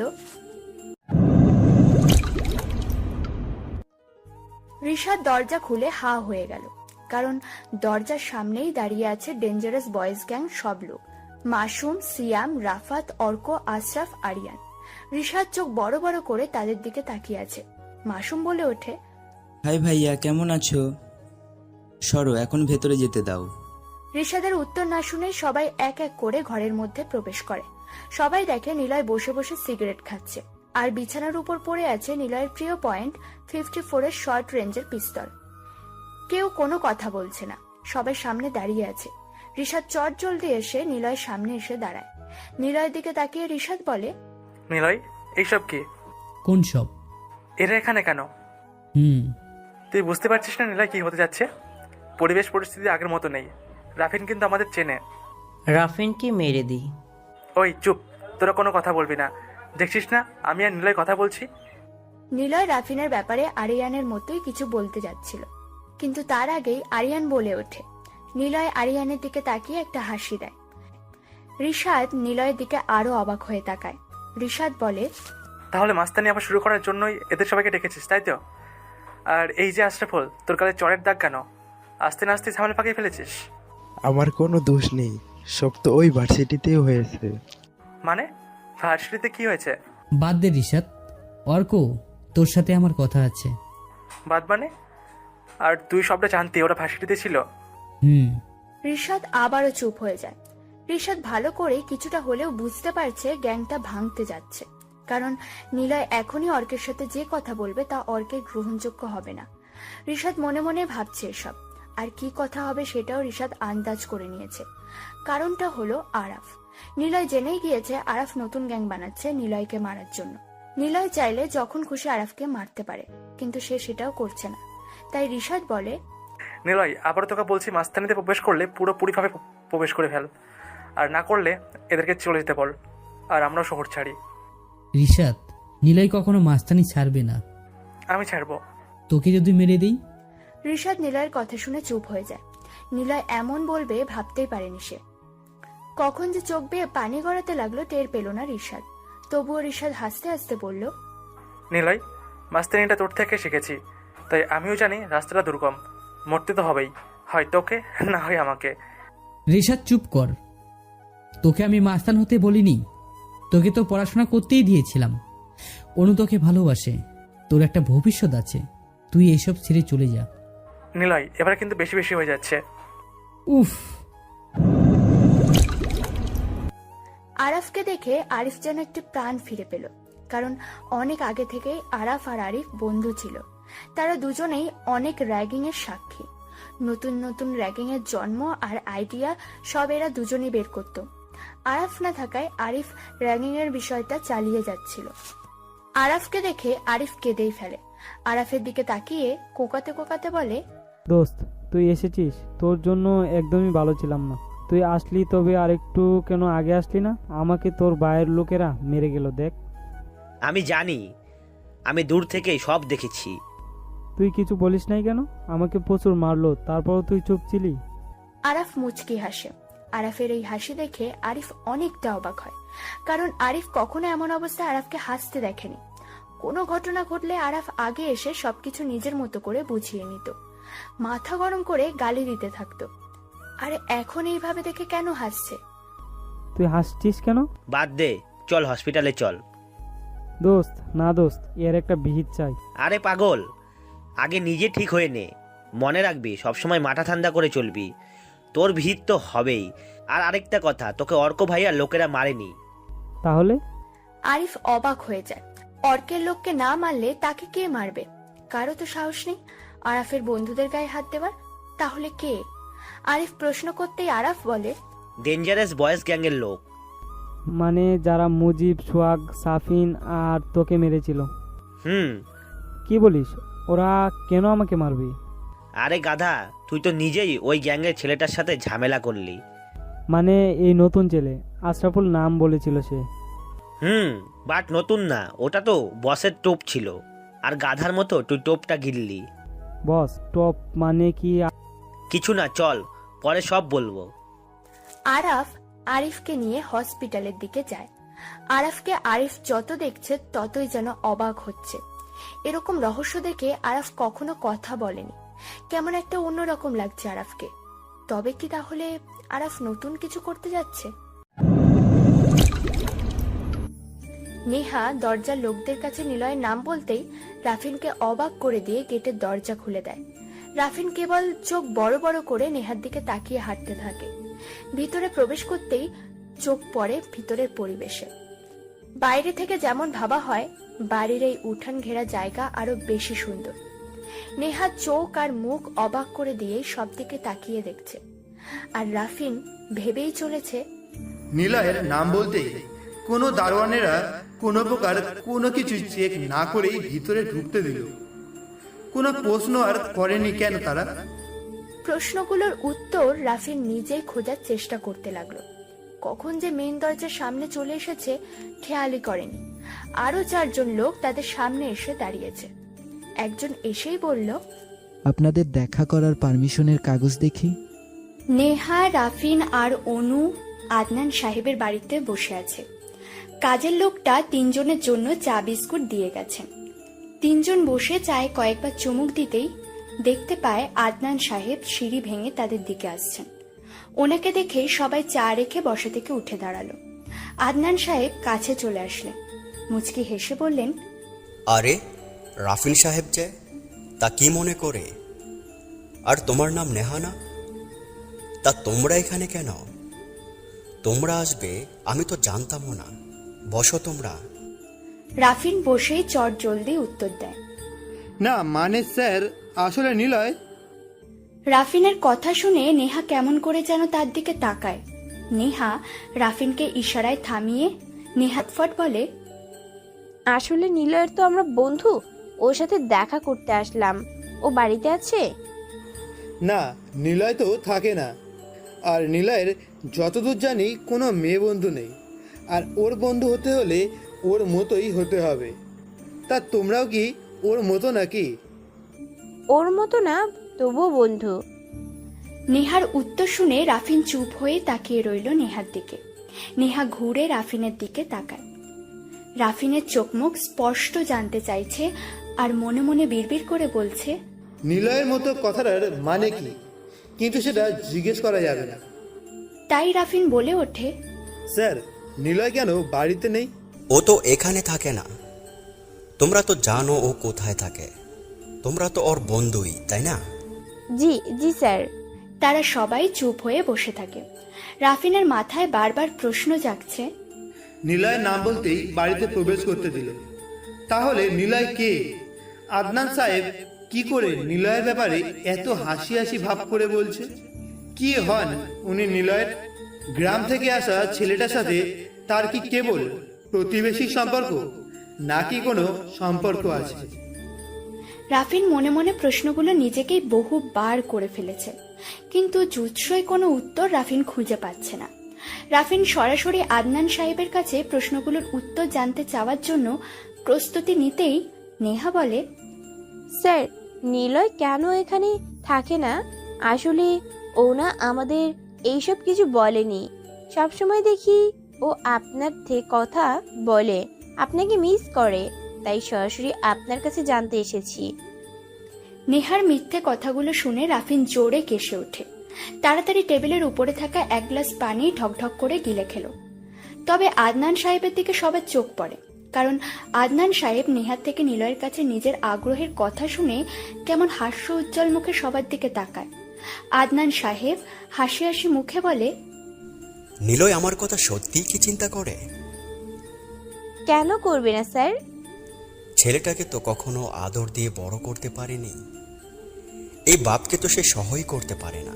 রিশাদ দরজা খুলে হা হয়ে গেল, কারণ দরজার সামনেই দাঁড়িয়ে আছে ডেঞ্জারাস বয়েজ গ্যাং সব লোক। মাসুম, সিয়াম, রাফাত, অর্ক, আশরাফ, আরিয়ান। রিশাদ চোখ বড় বড় করে তাদের দিকে তাকিয়ে আছে। মাসুম বলে ওঠে, হাই ভাইয়া, কেমন আছো? সরো, এখন ভেতরে যেতে দাও। রিশাদের উত্তর না শুনে সবাই এক এক করে ঘরের মধ্যে প্রবেশ করে। সবাই দেখে নিলয় বসে বসে সিগারেট খাচ্ছে, আর বিছানার উপর পড়ে আছে নিলয়ের প্রিয় পয়েন্ট 54 এর শর্ট রেঞ্জের পিস্তল। কেউ কোনো কথা বলছে না, সবাই সামনে দাঁড়িয়ে আছে। রিশাদ চট জলদি এসে নিলয়ের সামনে এসে দাঁড়ায়। নিলয়ের দিকে তাকিয়ে রিশাদ বলে, নিলয়, এইসব কি? কোন সব? এরা এখানে কেন? তুই বুঝতে পারছিস না নিলয় কি হতে যাচ্ছে? পরিবেশ পরিস্থিতি আগের মতো নেই। রাফিন কিন্তু আমাদের চেনে। রাফিনকে মেরে দিই। ওই চুপ, তোরা কোনো কথা বলবি না। দেখছিস না আমি আর নিলয় কথা বলছি। নিলয় রাফিনের ব্যাপারে আরিয়ানের মতোই কিছু বলতে যাচ্ছিল, কিন্তু তার আগেই আরিয়ান বলে ওঠে। নিলয় আরিয়ানের দিকে তাকিয়ে একটা হাসি দেয়। রিশাদ নিলয়ের দিকে আরো অবাক হয়ে তাকায়। রিশাদ বলে, তাহলে মাস্তানি আবার শুরু করার জন্যই এদের সবাইকে ডেকেছিস, তাই তো? আর এই যে আশরাফুল, তোর গালে চড়ের দাগ কেন? আস্তে নাস্তে ঝামেলা পাকিয়ে ফেলেছিস। আমার কোনো দোষ নেই, সব তো ওই ভার্সিটিতেই হয়েছে। মানে ভার্সিটিতে কি হয়েছে? বাদ দে রিশাদ। অর্ক, তোর সাথে আমার কথা আছে। বাদ মানে? আর তুই সবটা জানতি ওরা ভার্সিটিতে ছিল? রিশাদ আবারও চুপ হয়ে যায়। রিশাদ ভালো করে কিছুটা হলেও বুঝতে পারছে গ্যাংটা ভাঙতে যাচ্ছে, কারণ নিলয় এখনই অর্কের সাথে যে কথা বলবে তা অর্কের গ্রহণযোগ্য হবে না। রিশাদ মনে মনে ভাবছে এসব, আর কি কথা হবে সেটাও রিশাদ আন্দাজ করে নিয়েছে। কারণটা হলো আরাফ। নিলয় জেনেই গিয়েছে আরাফ নতুন গ্যাং বানাচ্ছে নিলয়কে মারার জন্য। নিলয় চাইলে যখন খুশি আরাফকে মারতে পারে, কিন্তু সে সেটাও করছে না। তাই রিশাদ বলে, নিলয়, আবার তোকে বলছি, মাস্তানিতে প্রবেশ করলে পুরোপুরিভাবে প্রবেশ করে ফেল, আর না করলে এদেরকে চলে যেতে বল, আর আমরাও শহর ছাড়ি। রিশাদ, নিলয় কখনো মাস্তানি ছাড়বে না। আমি ছাড়বো। তোকে যদি মেরে দিই? রিশাদ নিলয়ের কথা শুনে চুপ হয়ে যায়। নিলয় এমন বলবে ভাবতেই পারেনি সে। কখন যে চোখ বেয়ে পানি গড়াতে লাগলো টের পেল না রিশাদ। তবুও রিশাদ হাসতে হাসতে বলল, নিলয়, মাস্তানিটা তোর থেকে শিখেছি, তাই আমিও জানি রাস্তাটা দুর্গম, মরতে তো হবেই, হয় তোকে না হয় আমাকে। রিশাদ চুপ কর, তোকে আমি মাস্তান হতে বলিনি, তোকে তো পড়াশোনা করতেই দিয়েছিলাম। অনু তোকে ভালোবাসে, তোর একটা ভবিষ্যৎ আছে, তুই এসব ছেড়ে চলে যা। নিলয়, এবার কিন্তু বেশি বেশি হয়ে যাচ্ছে। উফ। আরাফকে দেখে আরিফ যেন একটি প্রাণ ফিরে পেল, কারণ অনেক আগে থেকেই আরাফ আর আরিফ বন্ধু ছিল। তারা দুজনেই অনেক র্যাগিং এর সাক্ষী। নতুন নতুন র্যাগিং এর জন্ম আর আইডিয়া সব এরা দুজনেই বের করত। আরাফ না থাকায় আরিফ র্যাগিং এর বিষয়টা চালিয়ে যাচ্ছিল। আরাফকে দেখে আরিফ কেঁদেই ফেলে। আরাফের দিকে তাকিয়ে কোকাতে কোকাতে বলে, দোস্ত, তুই এসেছিস, তোর জন্য একদমই ভালো ছিলাম না। তুই আসলি, তবে আরেকটু কেন আগে আসলি না? আমাকে তোর বাইরের লোকেরা মেরে গেল, দেখ। আমি জানি, আমি দূর থেকেই সব দেখেছি। তুই কিছু বলিস নাই কেন? আমাকে প্রচুর মারলো, তারপরও তুই চুপ ছিলি। আরাফ মুচকি হাসে। আরাফের এই হাসি দেখে আরিফ অনেকটা অবাক হয়, কারণ আরিফ কখনো এমন অবস্থায় আরাফকে হাসতে দেখেনি। কোনো ঘটনা ঘটলে আরাফ আগে এসে সবকিছু নিজের মতো করে বুঝিয়ে নিত, মাথা গরম করে গালি দিতে থাকতো। আরে এখন এইভাবে দেখে কেন হাসছে? তুই হাসছিস কেন? বাদ দে, চল হসপিটালে চল। দোস্ত, না দোস্ত, এর একটা বিহিত চাই। আরে পাগল, আগে নিজে ঠিক হয়ে নে। মনে রাখবি, সবসময় মাথা ঠান্ডা করে চলবি, তোর ভিত তো হবেই। আর আরেকটা কথা, তোকে অর্ক ভাইয়া লোকেরা মারেনি। তাহলে? আরিফ অবাক হয়ে যায়। অর্কের লোককে না মারলে তাকে কে মারবে? কারো তো সাহস নেই আরাফের বন্ধুদের গায়ে হাত দেওয়ার। তাহলে কে? আরিফ প্রশ্ন করতেই আরাফ বলে, ডেঞ্জারাস বয়েজ গ্যাংয়ের লোক। মানে যারা মুজিব, সোহাগ, সাফিন আর তোকে মেরেছিল? কি বলিস? ওরা কেন আমাকে মারবে? আরে গাধা, তুই তো নিজেই ওই গ্যাংয়ের ছেলেটার সাথে ঝামেলা করলি। মানে এই নতুন ছেলে আশরাফুল নাম বলেছিল সে। বাট নতুন না, ওটা তো বসের টোপ ছিল, আর গাধার মতো তুই টোপটা গিললি। বস টপ মানে কি? কিছু না, চল পরে সব বলবো। আরাফ আরিফকে নিয়ে হসপিটালের দিকে যায়। আরাফকে আরিফ যত দেখছে ততই যেন অবাক হচ্ছে। এরকম রহস্য দেখে আরাফ কখনো কথা বলেনি। কেমন একটা অন্যরকম লাগছে আরাফকে। তবে কি তাহলে আরাফ নতুন কিছু করতে যাচ্ছে? নেহা দরজার লোকদের কাছে নিলয়ের নাম বলতেই রাফিনকে অবাক করে দিয়ে গেটের দরজা খুলে দেয়। রাফিন কেবল চোখ বড় বড় করে নেহার দিকে তাকিয়ে হাঁটতে থাকে। ভিতরে প্রবেশ করতেই চোখ পড়ে ভিতরের পরিবেশে। বাইরে থেকে যেমন ভাবা হয়, বাড়ির এই উঠান ঘেরা জায়গা আরো বেশি সুন্দর। নেহা চোখ আর মুখ অবাক করে দিয়েই সব দিকে তাকিয়ে দেখছে, আর রাফিন ভেবেই চলেছে, নিলয়ের নাম বলতেই কোনো দারোয়ানেরা কোনো প্রকার কোনো কিছু চেক না করেই ভিতরে ঢুকতে দিল। কোনো প্রশ্ন আর করেনি কেন তারা? প্রশ্নগুলোর উত্তর রাফিন নিজেই খোঁজার চেষ্টা করতে লাগলো। কখন যে মেইন দরজার সামনে চলে এসেছে খেয়ালই করেনি। আরো 4 জন লোক তাদের সামনে এসে দাঁড়িয়েছে। একজন এসেই বলল, আপনাদের দেখা করার পারমিশনের কাগজ দেখি। নেহা, রাফিন আর অনু আদনান সাহেবের বাড়িতে বসে আছে। কাজের লোকটা 3 জনের জন্য চা বিস্কুট দিয়ে গেছেন। 3 জন বসে চায়ে কয়েকবার চুমুক দিতেই দেখতে পায় আদনান সাহেব সিঁড়ি ভেঙে তাদের দিকে আসছেন। ওনাকে দেখে সবাই চা রেখে বসা থেকে উঠে দাঁড়ালো। আদনান সাহেব কাছে চলে আসলেন, মুচকি হেসে বললেন, আরে রাফিন সাহেব যে, তা কি মনে করে? আর তোমার নাম নেহানা? তা তোমরা এখানে কেন? তোমরা আসবে আমি তো জানতামও না। বসো তোমরা। রাফিন বসেই চট জলদি উত্তর দেয়। না মানে স্যার, আসলে নিলয়। রাফিনের কথা শুনে নেহা কেমন করে যেন তার দিকে তাকায়। নেহা রাফিনকে ইশারায় থামিয়ে নেহা ফট বলে, আসলে নিলয়ের তো আমরা বন্ধু, ওর সাথে দেখা করতে আসলাম। ও বাড়িতে আছে? না, নিলয় তো থাকে না। আর নিলয়ের যতদূর জানি কোনো মেয়ে বন্ধু নেই। আর ওর বন্ধু হতে হলে ওর মতোই হতে হবে। তা তোমরাও কি ওর মতো নাকি? ওর মতো না, তবুও বন্ধু। নেহার উত্তর শুনে রাফিন চুপ হয়ে তাকিয়ে রইল নেহার দিকে। নেহা ঘুরে রাফিনের দিকে তাকায়। রাফিনের চোখ মুখ স্পষ্ট জানতে চাইছে আর মনে মনে বিড়বিড় করে বলছে, নিলয়ের মতো কথাটার মানে কি? কিন্তু সেটা জিজ্ঞেস করা যাবে না। তাই রাফিন বলে ওঠে, স্যার, নিলয় কেন বাড়িতে নেই? ও তো এখানে থাকে না। তোমরা তো জানো ও কোথায় থাকে। তোমরা তো ওর বন্ধুই, তাই না? জি জি স্যার। তারা সবাই চুপ হয়ে বসে থাকে। রাফিনের মাথায় বারবার প্রশ্ন জাগছে, নিলয়ের নাম বলতেই বাড়িতে প্রবেশ করতে দিল। তাহলে নিলয় কে? আদনান সাহেব কি করে নিলয়ের ব্যাপারে এত হাসি হাসি ভাব করে বলছে? কি হন উনি নিলয়ের? গ্রাম থেকে আসা ছেলেটার সাথে তার কি কেবল প্রতিবেশী সম্পর্ক, নাকি কোনো সম্পর্ক আছে? রাফিন মনে মনে প্রশ্নগুলো নিজেকেই বহুবার করে ফেলেছে, কিন্তু জুৎসই কোনো উত্তর রাফিন খুঁজে পাচ্ছে না। রাফিন সরাসরি আদনান সাহেবের কাছে প্রশ্নগুলোর উত্তর জানতে চাওয়ার জন্য প্রস্তুতি নিতেই নেহা বলে, স্যার, নিলয় কেন এখানে থাকে না? আসলে ও না আমাদের এইসব কিছু বলেনি। সবসময় দেখি ও আপনার থেকে কথা বলে, আপনাকে মিস করে। তাই সরাসরি আপনার কাছে জানতে এসেছি। নেহার মিথ্যে কথাগুলো শুনে রাফিন জোরে কেসে ওঠে। তাড়াতাড়ি টেবিলের উপরে থাকা এক গ্লাস পানি ঢকঢক করে গিলে খেল। তবে আদনান সাহেবের দিকে সবার চোখ পড়ে, কারণ আদনান সাহেব নেহার থেকে নিলয়ের কাছে নিজের আগ্রহের কথা শুনে কেমন হাস্য উজ্জ্বল মুখে সবার দিকে তাকায়। আদনান সাহেব হাসি হাসি মুখে বলে, নিলয় আমার কথা সত্যিই কি চিন্তা করে? কেন করবে না স্যার? ছেলেটাকে তো কখনো আদর দিয়ে বড় করতে পারেনি। এই বাপকে তো সে সহই করতে পারে না।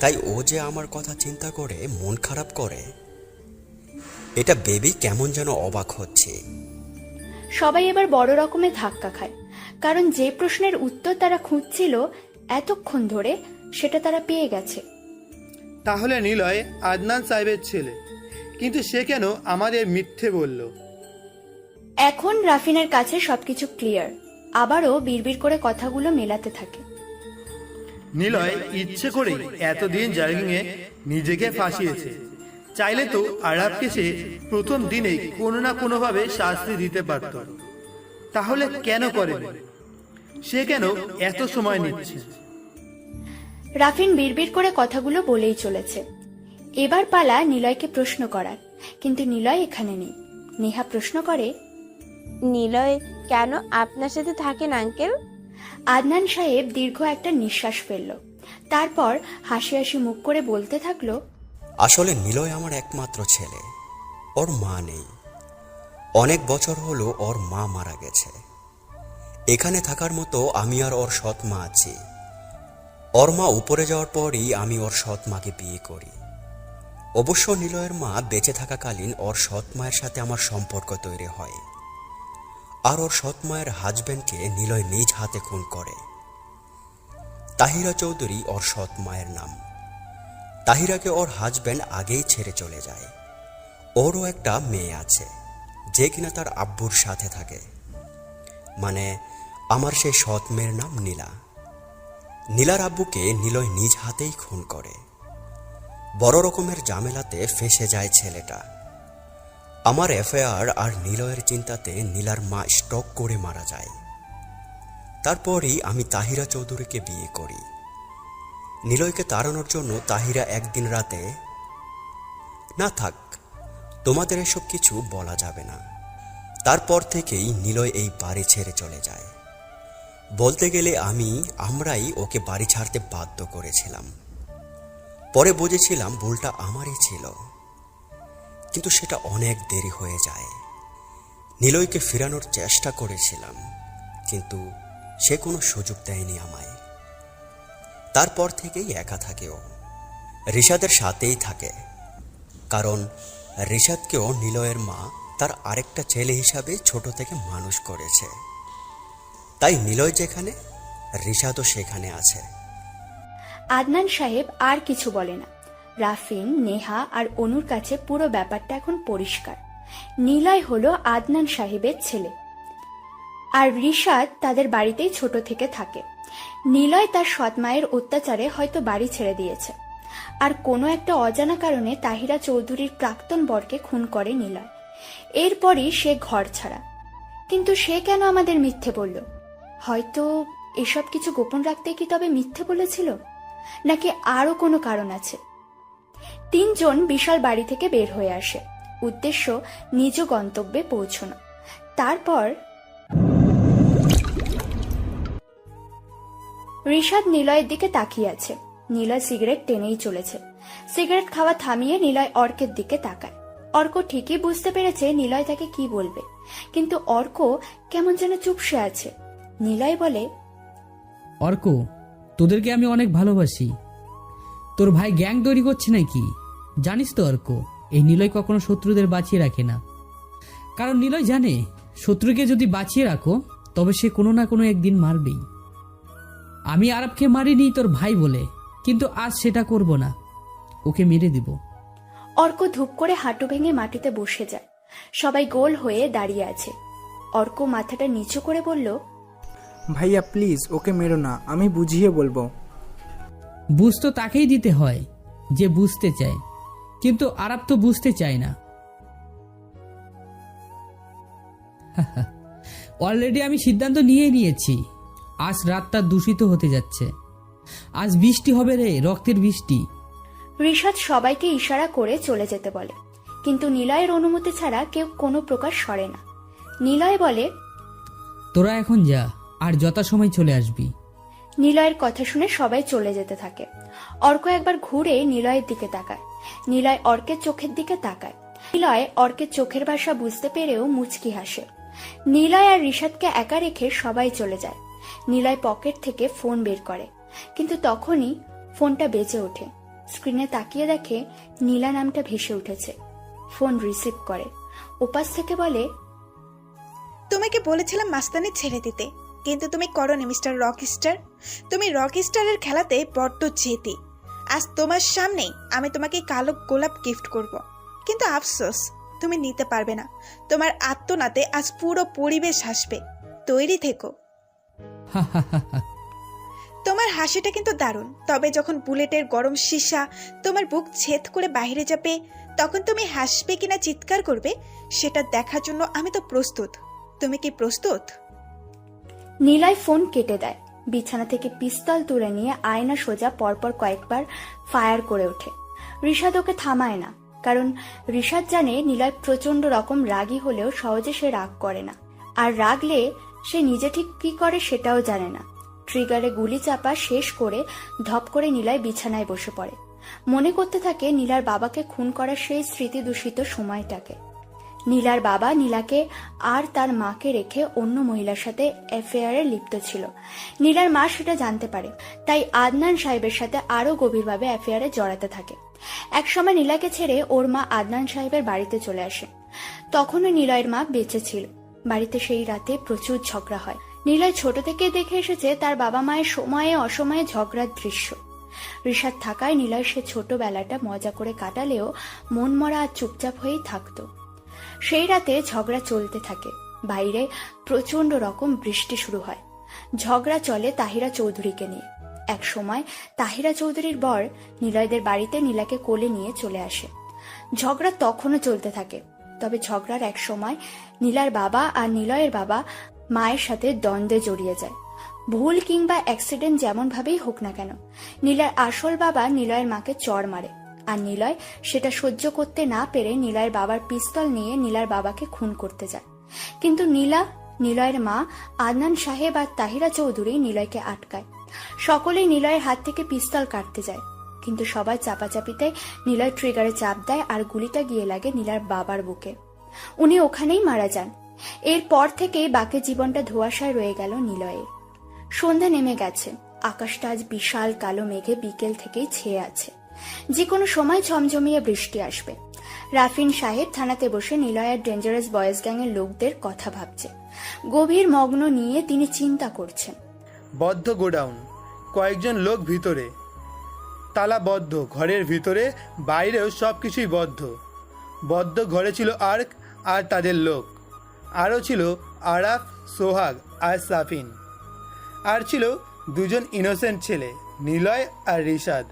তাই ও যে আমার কথা চিন্তা করে মন খারাপ করে, এটা বেবি কেমন যেন অবাক হচ্ছে। সবাই এবার বড় রকমের ধাক্কা খায়, কারণ যে প্রশ্নের উত্তর তারা খুঁজছিল এতক্ষণ ধরে সেটা তারা পেয়ে গেছে। তাহলে নিলয় আদনান সাহেবের ছেলে, কিন্তু সে কেন আমাদের মিথ্যে বলল? এখন রাফিনের কাছে সবকিছু ক্লিয়ার। আবারও বিড়বিড় করে কথাগুলো মেলাতে থাকে। নিলয় ইচ্ছে করে এতদিন জার্গিংয়ে নিজেকে ফাঁসিয়েছে। চাইলে তো আরাবকে সে প্রথম দিনেই কোনো না কোনোভাবে শাস্তি দিতে পারত। তাহলে কেন করে? সে কেন এত সময় নিচ্ছে? রাফিন বিড়বিড় করে কথাগুলো বলেই চলেছে। এবার পালা নিলয়কে প্রশ্ন করার, কিন্তু নিলয় এখানে নেই। নেহা প্রশ্ন করে, নিলয় কেন আপনার সাথে থাকেন আঙ্কেল? আদনান সাহেব দীর্ঘ একটা নিঃশ্বাস ফেলল, তারপর হাসি হাসি মুখ করে বলতে থাকলো, আসলে নিলয় আমার একমাত্র ছেলে। ওর মা নেই। অনেক বছর হলো ওর মা মারা গেছে। এখানে থাকার মতো আমি আর ওর সৎ মা আছি। ওর মা উপরে যাওয়ার পরই আমি ওর সৎ মাকে বিয়ে করি। অবশ্য নিলয়ের মা বেঁচে থাকাকালীন ওর সৎ মায়ের সাথে আমার সম্পর্ক তৈরি হয়। আর ওর সৎ মায়ের হাজবেন্ডকে নিলয় নিজ হাতে খুন করে। তাহিরা চৌধুরী ওর সৎ মায়ের নাম। তাহিরাকে ওর হাজবেন্ড আগেই ছেড়ে চলে যায়। ওরও একটা মেয়ে আছে, যে কিনা তার আব্বুর সাথে থাকে। মানে আমার সেই সৎ মেয়ের নাম নীলা। নীলার আব্বুকে নিলয় নিজ হাতেই খুন করে। বড় রকমের ঝামেলাতে ফেঁসে যায় ছেলেটা। আমার এফআইআর আর নিলয়ের চিন্তাতে নীলার মা স্ট্রোক করে মারা যায়। তারপরই আমি তাহিরা চৌধুরীকে বিয়ে করি। নিলয়কে তাড়ানোর জন্য তাহিরা একদিন রাতে, না থাক, তোমাদের এসব কিছু বলা যাবে না। তারপর থেকেই নিলয় এই বাড়ি ছেড়ে চলে যায়। বলতে গেলে আমরাই ওকে বাড়ি ছাড়তে বাধ্য করেছিলাম। পরে বুঝেছিলাম ভুলটা আমারই ছিল, কিন্তু সেটা অনেক দেরি হয়ে যায়। নিলয়কে ফেরানোর চেষ্টা করেছিলাম, কিন্তু সে কোনো সুযোগ দেয়নি আমায়। তারপর থেকেই একা থাকে ও, রিশাদের সাথেই থাকে, কারণ রিশাদকেও নিলয়ের মা তার আরেকটা ছেলে হিসাবে ছোট থেকে মানুষ করেছে। তাই নিলয় যেখানে, রিশাদও সেখানে আছে। আদনান সাহেব আর কিছু বলে না। রাফিন, নেহা আর অনুর কাছে পুরো ব্যাপারটা এখন পরিষ্কার। নিলয় হলো আদনান সাহেবের ছেলে, আর রিশাদ তাদের বাড়িতেই ছোট থেকে থাকে। নিলয় তার সৎ মায়ের অত্যাচারে হয়তো বাড়ি ছেড়ে দিয়েছে, আর কোনো একটা অজানা কারণে তাহিরা চৌধুরীর প্রাক্তন বরকে খুন করে নিলয়। এরপরই সে ঘর ছাড়া। কিন্তু সে কেন আমাদের মিথ্যে বলল? হয়তো এসব কিছু গোপন রাখতে কি তবে মিথ্যে বলেছিল, নাকি আরো কোনো কারণ আছে? তিনজন বিশাল বাড়ি থেকে বের হয়ে আসে, উদ্দেশ্য নিজ গন্তব্যে পৌঁছানো। তারপর রিশাদ নিলয়ের দিকে তাকিয়ে আছে। নিলয় সিগারেট টেনেই চলেছে। সিগারেট খাওয়া থামিয়ে নিলয় অর্কের দিকে তাকায়। অর্ক ঠিকই বুঝতে পেরেছে নিলয় তাকে কি বলবে, কিন্তু অর্ক কেমন যেন চুপসে আছে। নিলয় বলে, অর্ক, তোদেরকে আমি অনেক ভালোবাসি। তোর ভাই গ্যাং তৈরি করছে নাকি? জানিস তো অর্ক, এই নিলয় কখনো শত্রুদের বাঁচিয়ে রাখে না, কারণ নিলয় জানে শত্রুকে যদি বাঁচিয়ে রাখো তবে সে কোনো না কোনো একদিন মারবেই। আমি আরবকে মারিনি তোর ভাই বলে, কিন্তু আজ সেটা করব না, ওকে মেরে দিব। অর্ক ধূপ করে হাঁটু ভেঙে মাটিতে বসে যায়। সবাই গোল হয়ে দাঁড়িয়ে আছে। অর্ক মাথাটা নিচু করে বলল, ভাইয়া প্লিজ ওকে মেরো না, আমি বুঝিয়ে বলবো। বুঝ তো তাকেই দিতে হয় যে বুঝতে চায়, কিন্তু আরব তো বুঝতে চায় না। অলরেডি আমি সিদ্ধান্ত নিয়েছি। আজ রাতটা দূষিত হতে যাচ্ছে। আজ বৃষ্টি হবে রে, রক্তের বৃষ্টি। রিশাদ সবাইকে ইশারা করে চলে যেতে বলে, কিন্তু নিলয়ের অনুমতি ছাড়া কেউ কোনো প্রকার সরে না। নিলয় বলে, তোরা এখন যা, আর যথাসময় চলে আসবি। নিলয়ের কথা শুনে সবাই চলে যেতে থাকে। অর্ক একবার ঘুরে নিলয়ের দিকে তাকায়। নিলয় অর্কের চোখের দিকে তাকায়। নিলয় অর্কের চোখের ভাষা বুঝতে পেরেও মুচকি হাসে। নিলয় আর রিশাদকে একা রেখে সবাই চলে যায়। নিলয় পকেট থেকে ফোন বের করে, কিন্তু তখনই ফোনটা বেজে ওঠে। স্ক্রিনে তাকিয়ে দেখে নীলা নামটা ভেসে উঠেছে। ফোন রিসিভ করে। ওপাশ থেকে বলে, তোমাকে বলেছিলাম মাস্তানি ছেড়ে দিতে, কিন্তু তুমি করোনি মিস্টার রকস্টার। তুমি রকস্টারের খেলাতে বড্ড জেদি। আজ তোমার সামনেই আমি তোমাকে কালো গোলাপ গিফট করব, কিন্তু আফসোস তুমি নিতে পারবে না। তোমার আত্মনাতে আজ পুরো পরিবেশ হাসবে, তৈরি থেকো। তোমার হাসিটা কিন্তু দারুণ, তবে যখন বুলেটের গরম সীসা তোমার বুক ছেদ করে বাইরে যাবে, তখন তুমি হাসবে কিনা চিৎকার করবে সেটা দেখার জন্য আমি তো প্রস্তুত। তুমি কি প্রস্তুত? নিলয় ফোন কেটে দেয়। বিছানা থেকে পিস্তল তুলে নিয়ে আয়না সোজা পরপর কয়েকবার ফায়ার করে ওঠে। রিশাদ ওকে থামায় না, কারণ রিশাদ জানে নিলয় প্রচন্ড রকম রাগী হলেও সহজে সে রাগ করে না, আর রাগলে সে নিজে ঠিক কি করে সেটাও জানে না। ট্রিগারে গুলি চাপা শেষ করে ধপ করে নিলয় বিছানায় বসে পড়ে। মনে করতে থাকে নীলার বাবাকে খুন করার সেই স্মৃতি দূষিত সময়টাকে। নীলার বাবা নীলাকে আর তার মাকে রেখে অন্য মহিলার সাথে অ্যাফেয়ারে লিপ্ত ছিল। নীলার মা সেটা জানতে পারে, তাই আদনান সাহেবের সাথে আরো গভীরভাবে অ্যাফেয়ারে জড়াতে থাকে। একসময় নীলাকে ছেড়ে ওর মা আদনান সাহেবের বাড়িতে চলে আসে। তখনও নিলয়ের মা বেঁচে ছিল। বাড়িতে সেই রাতে প্রচুর ঝগড়া হয়। নিলয় ছোট থেকে দেখে এসেছে তার বাবা মায়ের সময়ে অসময়ে ঝগড়ার দৃশ্য। রিশাদ থাকায় নিলয় সে ছোটবেলাটা মজা করে কাটালেও মন মরা আর চুপচাপ হয়েই থাকতো। সেই রাতে ঝগড়া চলতে থাকে। বাইরে প্রচন্ড রকম বৃষ্টি শুরু হয়। ঝগড়া চলে তাহিরা চৌধুরীকে নিয়ে। এক সময় তাহিরা চৌধুরীর বর নিলয়দের বাড়িতে নীলাকে কোলে নিয়ে চলে আসে। ঝগড়া তখনও চলতে থাকে। তবে ঝগড়ার এক সময় নীলার বাবা আর নিলয়ের বাবা মায়ের সাথে দ্বন্দ্বে জড়িয়ে যায়। ভুল কিংবা অ্যাক্সিডেন্ট যেমন ভাবেই হোক না কেন, নীলার আসল বাবা নিলয়ের মাকে চড় মারে, আর নিলয় সেটা সহ্য করতে না পেরে নিলয়ের বাবার পিস্তল নিয়ে নীলার বাবাকে খুন করতে যায়। কিন্তু নীলা, নিলয়ের মা, আদনান সাহেব আর তাহিরা চৌধুরী নিলয়কে আটকায়। সকলেই নিলয়ের হাত থেকে পিস্তল কাটতে যায়, কিন্তু সবাই চাপাচাপিতে নিলয় ট্রিগারে চাপ দেয় আর গুলিটা গিয়ে লাগে নীলার বাবার বুকে। উনি ওখানেই মারা যান। এরপর থেকেই বাকি জীবনটা ধোঁয়াশায় রয়ে গেল নিলয়ের। সন্ধ্যা নেমে গেছে, আকাশটা আজ বিশাল কালো মেঘে বিকেল থেকেই ছেয়ে আছে। যে কোনো সময় ঝমঝমিয়ে বৃষ্টি আসবে। রাফিন সাহেব থানাতে বসে নিলয় আর ডেঞ্জারাস বয়েজ গ্যাংয়ের লোকদের কথা ভাবছে। গভীর মগ্ন নিয়ে তিনি চিন্তা করছেন। বদ্ধ গোডাউন, কয়েকজন লোক ভিতরে, তালা বদ্ধ, ঘরের ভিতরে বাইরেও সব কিছুই বদ্ধ। বদ্ধ ঘরে ছিল আর্ক আর তাদের লোক, আরও ছিল আরাফ, সোহাগ আর সাফিন, আর ছিল দুজন ইনোসেন্ট ছেলে, নিলয় আর রিশাদ।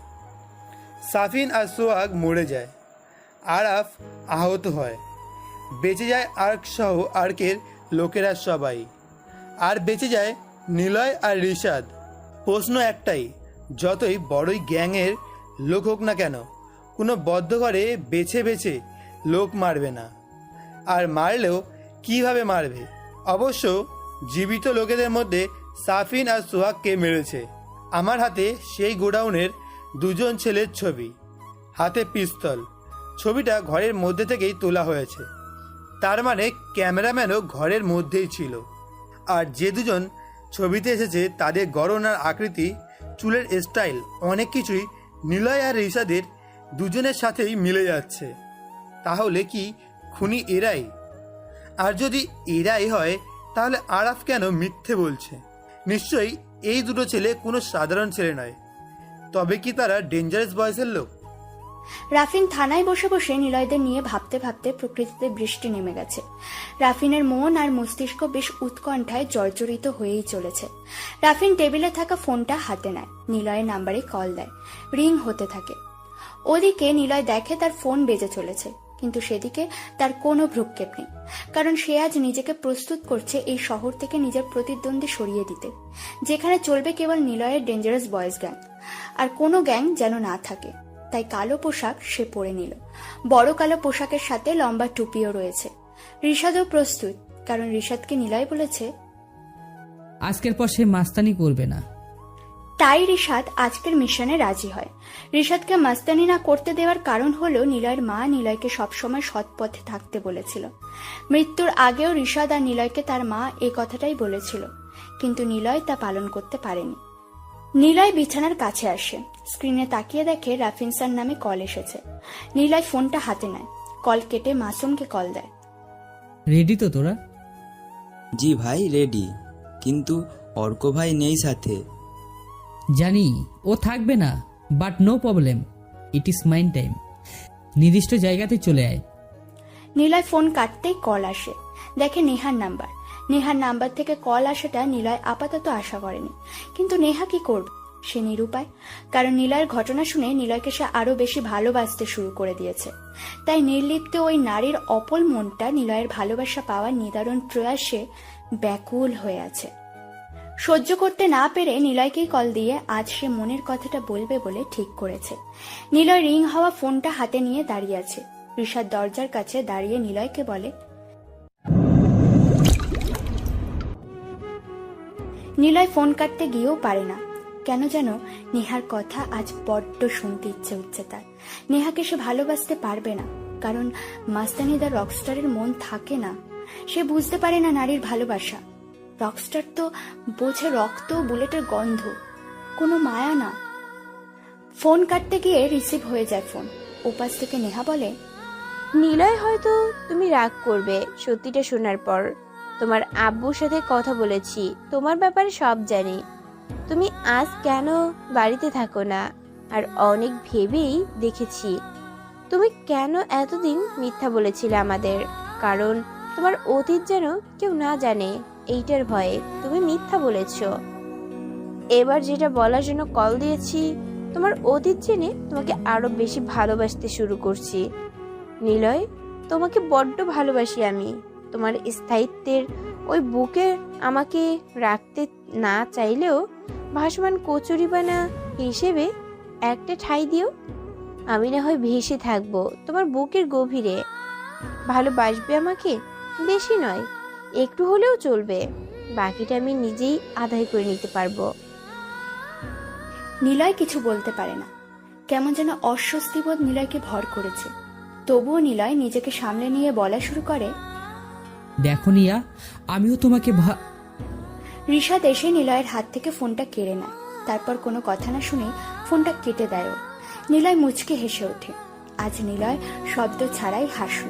সাফিন আর সোহাগ মরে যায়, আরাফ আহত হয়, বেঁচে যায় আর্ক সহ আর্কের লোকেরা সবাই, আর বেঁচে যায় নিলয় আর রিশাদ। প্রশ্ন একটাই, যতই বড়ই গ্যাংয়ের লোক হোক না কেন, কোনো বদ্ধ ঘরে বেছে বেছে লোক মারবে না, আর মারলেও কিভাবে মারবে? অবশ্য জীবিত লোকেদের মধ্যে সাফিন আর সোহাগকে মেরেছে। আমার হাতে সেই গোডাউনের দুজন ছেলের ছবি, হাতে পিস্তল। ছবিটা ঘরের মধ্যে থেকেই তোলা হয়েছে, তার মানে ক্যামেরাম্যানও ঘরের মধ্যেই ছিল। আর যে দুজন ছবিতে এসেছে তাদের গড়ন আর আকৃতি, চুলের স্টাইল, অনেক কিছুই নিলয় আর রিশাদের দুজনের সাথেই মিলে যাচ্ছে। তাহলে কি খুনি এরাই? আর যদি এরাই হয়, তাহলে আরাফ কেন মিথ্যে বলছে? নিশ্চয়ই এই দুটো ছেলে কোনো সাধারণ ছেলে নয়। তবে কি তারা ডেঞ্জারাস বয়েসের লোক? রাফিন থানায় বসে বসে নিলয়দের নিয়ে ভাবতে ভাবতে প্রকৃতিতে বৃষ্টি নেমে গেছে। রাফিনের মন আর মস্তিষ্ক বেশ উৎকণ্ঠায় জর্জরিত হয়েই চলেছে। রাফিন টেবিলে থাকা ফোনটা হাতে নেয়, নিলয়ের নাম্বারে কল দেয়, রিং হতে থাকে। ওদিকে নিলয় দেখে তার ফোন বেজে চলেছে, কিন্তু সেদিকে তার কোনো ভ্রুক্ষেপ নেই, কারণ সে আজ নিজেকে প্রস্তুত করছে এই শহর থেকে নিজের প্রতিদ্বন্দ্বী সরিয়ে দিতে, যেখানে চলবে কেবল নিলয়ের ডেঞ্জারাস বয়েজ গ্যাং, আর কোনো গ্যাং যেন না থাকে। তাই কালো পোশাক সে পরে নিল। বড় কালো পোশাকের সাথে লম্বা টুপিও রয়েছে। রিশাদও প্রস্তুত, কারণ রিশাদকে নিলয় বলেছে আজকের পর সে মাস্তানি করবে না। তাই রিশাদ আজকের মিশনে রাজি হয়। রিশাদকে মাস্তানি না করতে দেওয়ার কারণ হলো নিলয়ের মা নিলয়কে সবসময় সৎ পথে থাকতে বলেছিল। মৃত্যুর আগেও রিশাদ আর নিলয়কে তার মা এই কথাটাই বলেছিল, কিন্তু নিলয় তা পালন করতে পারেনি। নিলয় বিছানার কাছে আসে, স্ক্রিনে তাকিয়ে দেখে রাফিন স্যার নামে কল এসেছে। নিলয় ফোনটা হাতে নেয়, কল কেটে মাসুমকে কল দেয়। রেডি তো তোরা? জি ভাই রেডি, কিন্তু অর্ক ভাই নেই সাথে। জানি ও থাকবে না, but no problem, it is mine time. নির্দিষ্ট জায়গাতে চলে আয়। নিলয় ফোন কাটতেই কল আসে, দেখে নেহার নাম্বার। নেহার নাম্বার থেকে কল আসাটা নিলয় আপাতত আশা করেনি, কিন্তু নেহা কি করবে? সে নিরুপায়, কারণ নিলয়ের ঘটনা শুনে নিলয়কে সে আরো বেশি ভালোবাসতে শুরু করে দিয়েছে। তাই নির্লিপ্ত ওই নারীর অপল মনটা নিলয়ের ভালোবাসা পাওয়ার নিদারুণ প্রয়াসে ব্যাকুল হয়ে আছে। সহ্য করতে না পেরে নিলয়কেই কল দিয়ে আজ সে মনের কথাটা বলবে বলে ঠিক করেছে। নিলয় রিং হওয়া ফোনটা হাতে নিয়ে দাঁড়িয়ে আছে। রিশাদ দরজার কাছে দাঁড়িয়ে নিলয়কে বলে, নিলয় ফোন কাটতে গিয়েও পারে না, কেন যেন নেহার কথা আজ বড্ড শুনতে ইচ্ছে হচ্ছে তার। নেহাকে সে ভালোবাসতে পারবে না, কারণ মাস্তানিদার রকস্টারের মন থাকে না। সে বুঝতে পারে না নারীর ভালোবাসা। রকস্টার তো বোঝে রক্ত, বুলেটের গন্ধ, কোনো মায়া না। ফোন কাটতে গিয়ে রিসিভ হয়ে যায় ফোন। ওপাশ থেকে নেহা বলে, নিলয় হয়তো তুমি রাগ করবে সত্যিটা শোনার পর। তোমার আব্বুর সাথে কথা বলেছি, তোমার ব্যাপারে সব জানি। তুমি আজ কেন বাড়িতে থাকো না, আর অনেক ভেবেই দেখেছি তুমি কেন এতদিন মিথ্যা বলেছিলে আমাদের। কারণ তোমার অতীত যেন কেউ না জানে, এইটার ভয়ে তুমি মিথ্যা বলেছ। এবার যেটা বলার জন্য কল দিয়েছি, তোমার অতীত জেনে তোমাকে আরো বেশি ভালোবাসতে শুরু করছি। নিলয়, তোমাকে বড্ড ভালোবাসি আমি। তোমার স্থায়িত্বের ওই বুকে আমাকে রাখতে না চাইলেও ভাসমান কচুরিপানা হিসেবে একটা ঠাঁই দিও। আমি না হয় ভেসে থাকবো তোমার বুকের গভীরে। ভালোবাসবে আমাকে? বেশি নয়, একটু হলেও চলবে। বাকিটা আমি নিজেই আদায় করে নিতে পারবো। নিলয় কিছু বলতে পারে না, কেমন যেন অস্বস্তিবোধ নিলয়কে ভর করেছে। তবুও নিলয় নিজেকে সামলে নিয়ে বলা শুরু করে, দেখো নিয়া, আমিও তোমাকে ঋষাদ এসে নিলয়ের হাত থেকে ফোনটা কেড়ে নেয়। তারপর কোনো কথা না শুনে ফোনটা কেটে দেয় ও। নিলয় মুচকে হেসে ওঠে। আজ নিলয় শব্দ ছাড়াই হাসল।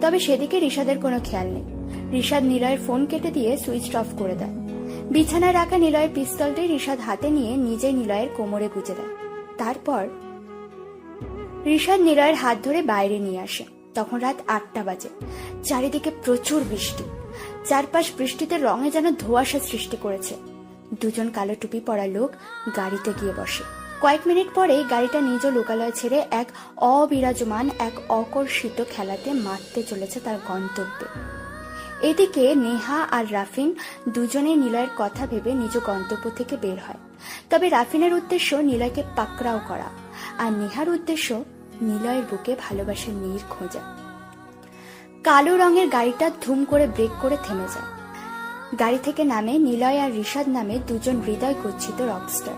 তবে সেদিকে ঋষাদের কোনো খেয়াল নেই। ঋষাদ নিলয়ের ফোন কেটে দিয়ে সুইচ অফ করে দেয়। বিছানায় রাখা নিলয়ের পিস্তলটি ঋষাদ হাতে নিয়ে নিজে নিলয়ের কোমরে গুজে দেয়। তারপর ঋষাদ নিলয়ের হাত ধরে বাইরে নিয়ে আসে। তখন রাত 8টা বাজে। চারিদিকে প্রচুর বৃষ্টি। চারপাশ বৃষ্টিতে রঙে যেন ধোঁয়াশা সৃষ্টি করেছে। দুজন কালো টুপি পরা লোক গাড়িতে গিয়ে বসে। কয়েক মিনিট পরে গাড়িটা নিজ লোকালয় ছেড়ে এক অবিরাজমান, এক অকর্ষিত খেলাতে মারতে চলেছে তার গন্তব্যে। এদিকে নেহা আর রাফিন দুজনে নিলয়ের কথা ভেবে নিজ গন্তব্য থেকে বের হয়। তবে রাফিনের উদ্দেশ্য নিলয়কে পাকড়াও করা, আর নেহার উদ্দেশ্য নিলয়ের বুকে ভালোবাসার নীড় খোঁজা। কালো রঙের গাড়িটা ধুম করে ব্রেক করে থেমে যায়। গাড়ি থেকে নামে নিলয় আর ঋষাদ নামে দুজন হৃদয় গচ্ছিত রকস্টার।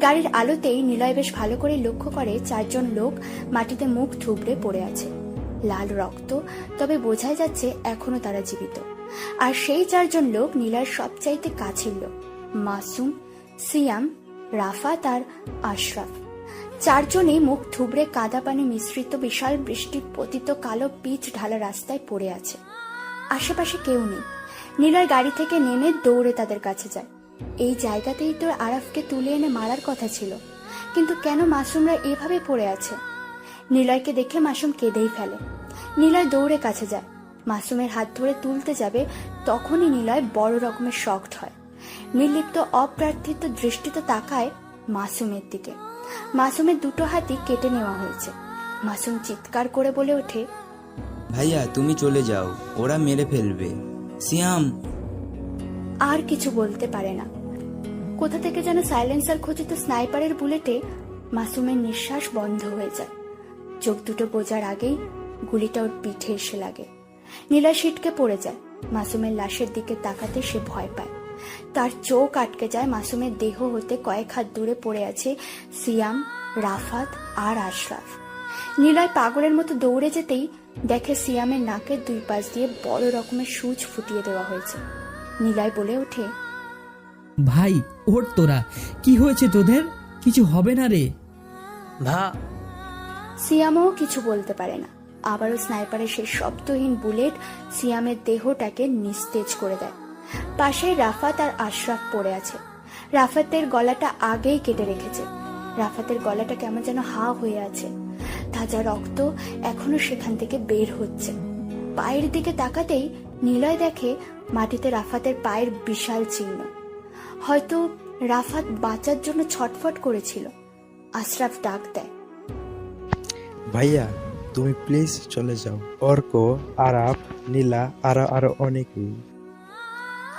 গাড়ির আলোতেই নিলয় বেশ ভালো করে লক্ষ্য করে 4 জন লোক মাটিতে মুখ থুবড়ে পড়ে আছে। লাল রক্ত, তবে বোঝাই যাচ্ছে এখনো তারা জীবিত। আর সেই 4 জন লোক নিলয়ের সবচাইতে কাছের লোক, মাসুম, সিয়াম, রাফাত আর আশরাফ। 4 জনই মুখ থুবড়ে কাদা পানি মিশ্রিত বিশাল বৃষ্টি পতিত কালো পিচ ঢালা রাস্তায় পড়ে আছে। আশেপাশে কেউ নেই। নিলয় গাড়ি থেকে নেমে দৌড়ে তাদের কাছে যায়। এই জায়গাতেই তো আরাফকে তুলে এনে মারার কথা ছিল, কিন্তু কেন মাসুমরা এভাবে পড়ে আছে? নিলয়কে দেখে মাসুম কেঁদেই ফেলে। নিলয় দৌড়ে কাছে যায়, মাসুমের হাত ধরে তুলতে যাবে, তখনই নিলয় বড় রকমের শকড হয়। নির্লিপ্ত অপ্রার্থিত দৃষ্টিতে তাকায় মাসুমের দিকে। মাসুমের দুটো হাতই কেটে নেওয়া হয়েছে। মাসুম চিৎকার করে বলে ওঠে, ভাইয়া তুমি চলে যাও, ওরা মেরে ফেলবে। সিয়াম। আর কিছু বলতে পারে না। কোথা থেকে যেন সাইলেন্সার খচিত স্নাইপারের বুলেটে মাসুমের নিঃশ্বাস বন্ধ হয়ে যায়। চোখ দুটো বোঝার আগেই গুলিটা ওর পিঠে এসে লাগে। নীলা ছিটকে পড়ে যায়। মাসুমের লাশের দিকে তাকাতে সে ভয় পায়। তার চোখ আটকে যায়। মাসুমের দেহ হতে কয়েক হাত দূরে পড়ে আছে সিয়াম, রাফাত আর আশরাফ। নীলয় পাগলের মতো দৌড়ে যেতেই দেখে সিয়ামের নাকের 2 পাশ দিয়ে বড় রকমের সূচ ফুটিয়ে দেওয়া হয়েছে। নীলয় বলে ওঠে, ভাই ওর তোরা, কি হয়েছে তোদের? কিছু হবে না রে? সিয়ামও কিছু বলতে পারে না। আবারও স্নাইপারের সেই শব্দহীন বুলেট সিয়ামের দেহটাকে নিস্তেজ করে দেয়। পাশে রাফাত আর আশরাফ পড়ে আছে। রাফাতের গলাটা আগেই কেটে রেখেছে। রাফাতের গলাটা কেমন যেন হা হয়ে আছে। তাজা রক্ত এখনো সেখান থেকে বের হচ্ছে। পায়ের দিকে তাকাতেই নিলয় দেখে মাটিতে রাফাতের পায়ের বিশাল চিহ্ন। হয়তো রাফাত বাঁচার জন্য ছটফট করেছিল। আশরাফ ডাক দেয়, ভাইয়া তুমি প্লিজ চলে যাও। অর্ক, আরাফ, নীলা আরো অনেকেই।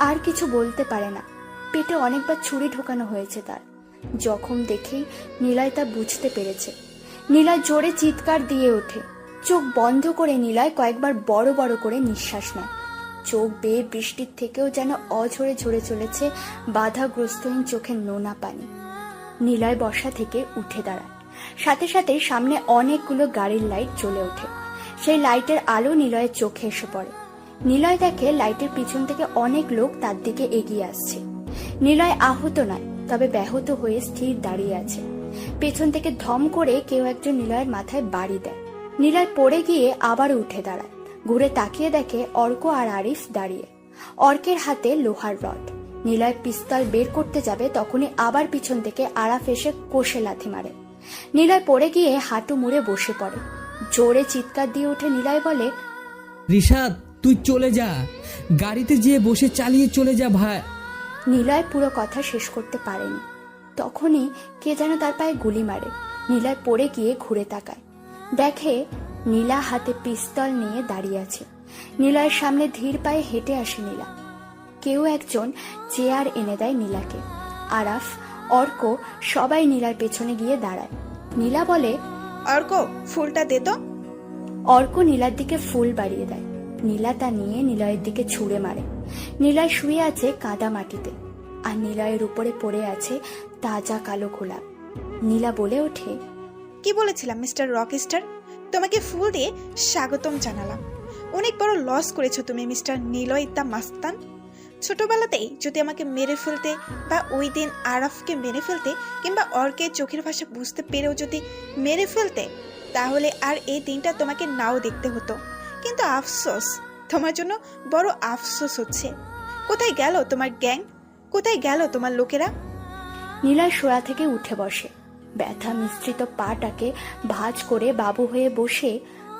আর কিছু বলতে পারে না। পেটে অনেকবার ছুরি ঢোকানো হয়েছে তার। জখম দেখেই নিলয় তা বুঝতে পেরেছে। নিলয় জোরে চিৎকার দিয়ে ওঠে। চোখ বন্ধ করে নিলয় কয়েকবার বড় বড় করে নিঃশ্বাস নেয়। চোখ বেয়ে বৃষ্টির থেকেও যেন অঝরে ঝরে চলেছে বাধাগ্রস্তহীন চোখের নোনা পানি। নিলয় বসা থেকে উঠে দাঁড়ায়। সাথে সাথে সামনে অনেকগুলো গাড়ির লাইট জ্বলে ওঠে। সেই লাইটের আলো নিলয়ের চোখে এসে পড়ে। নিলয় দেখে লাইটের পিছন থেকে অনেক লোক তার দিকে এগিয়ে আসছে। নিলয় আহত নয়, তবে ব্যাহত হয়ে স্থির দাঁড়িয়ে আছে। পেছন থেকে ধম করে কেউ একজন নিলয়ের মাথায় বাড়ি দেয়। নিলয় পড়ে গিয়ে আবার উঠে দাঁড়ায়। ঘুরে তাকিয়ে দেখে অর্ক আর আরিফ দাঁড়িয়ে। অর্কের হাতে লোহার রড। নিলয় পিস্তল বের করতে যাবে, তখনই আবার পিছন থেকে আরাফ এসে কষে লাথি মারে। নিলয় পড়ে গিয়ে হাঁটু মুড়ে বসে পড়ে। জোরে চিৎকার দিয়ে উঠে নিলয় বলে, ঋষাদ তুই চলে যা, গাড়িতে যেয়ে বসে চালিয়ে চলে যা ভাই। নিলয় পুরো কথা শেষ করতে পারেনি। তখনই কে যেন তার পায়ে গুলি মারে। নিলয় পড়ে গিয়ে ঘুরে তাকায়। দেখে নীলা হাতে পিস্তল নিয়ে দাঁড়িয়ে আছে। নিলয়ের সামনে ধীর পায়ে হেঁটে আসে নীলা। কেউ একজন চেয়ার এনে দেয় নীলাকে। আরাফ, অর্ক সবাই নীলার পেছনে গিয়ে দাঁড়ায়। নীলা বলে, অর্ক ফুলটা দে তো। অর্ক নীলার দিকে ফুল বাড়িয়ে দেয়। নীলা তা নিয়ে নিলয়ের দিকে ছুঁড়ে মারে। নিলয় শুয়ে আছে কাদা মাটিতে, আর নিলয়ের উপরে পড়ে আছে তাজা কালো গোলাপ। নীলা বলে ওঠে, কি বলেছিলাম মিস্টার রকস্টার? তোমাকে ফুল দিয়ে স্বাগতম জানালাম। অনেক বড় লস করেছো তুমি মিস্টার নিলয় দ্য মাস্তান। ছোটবেলাতেই যদি আমাকে মেরে ফেলতে বা ওই দিন আরাফকে মেরে ফেলতে কিংবা অর্কে চোখের ভাষা বুঝতে পেরেও যদি মেরে ফেলতে, তাহলে আর এই দিনটা তোমাকে নাও দেখতে হতো। কিন্তু আফসোস, তোমার জন্য বড় আফসোস হচ্ছে। কোথায় গেল তোমার গ্যাং? কোথায় গেল তোমার লোকেরা? নিলয় শোয়া থেকে উঠে বসে, ব্যথা মিশ্রিত পাটাকে ভাঁজ করে বাবু হয়ে বসে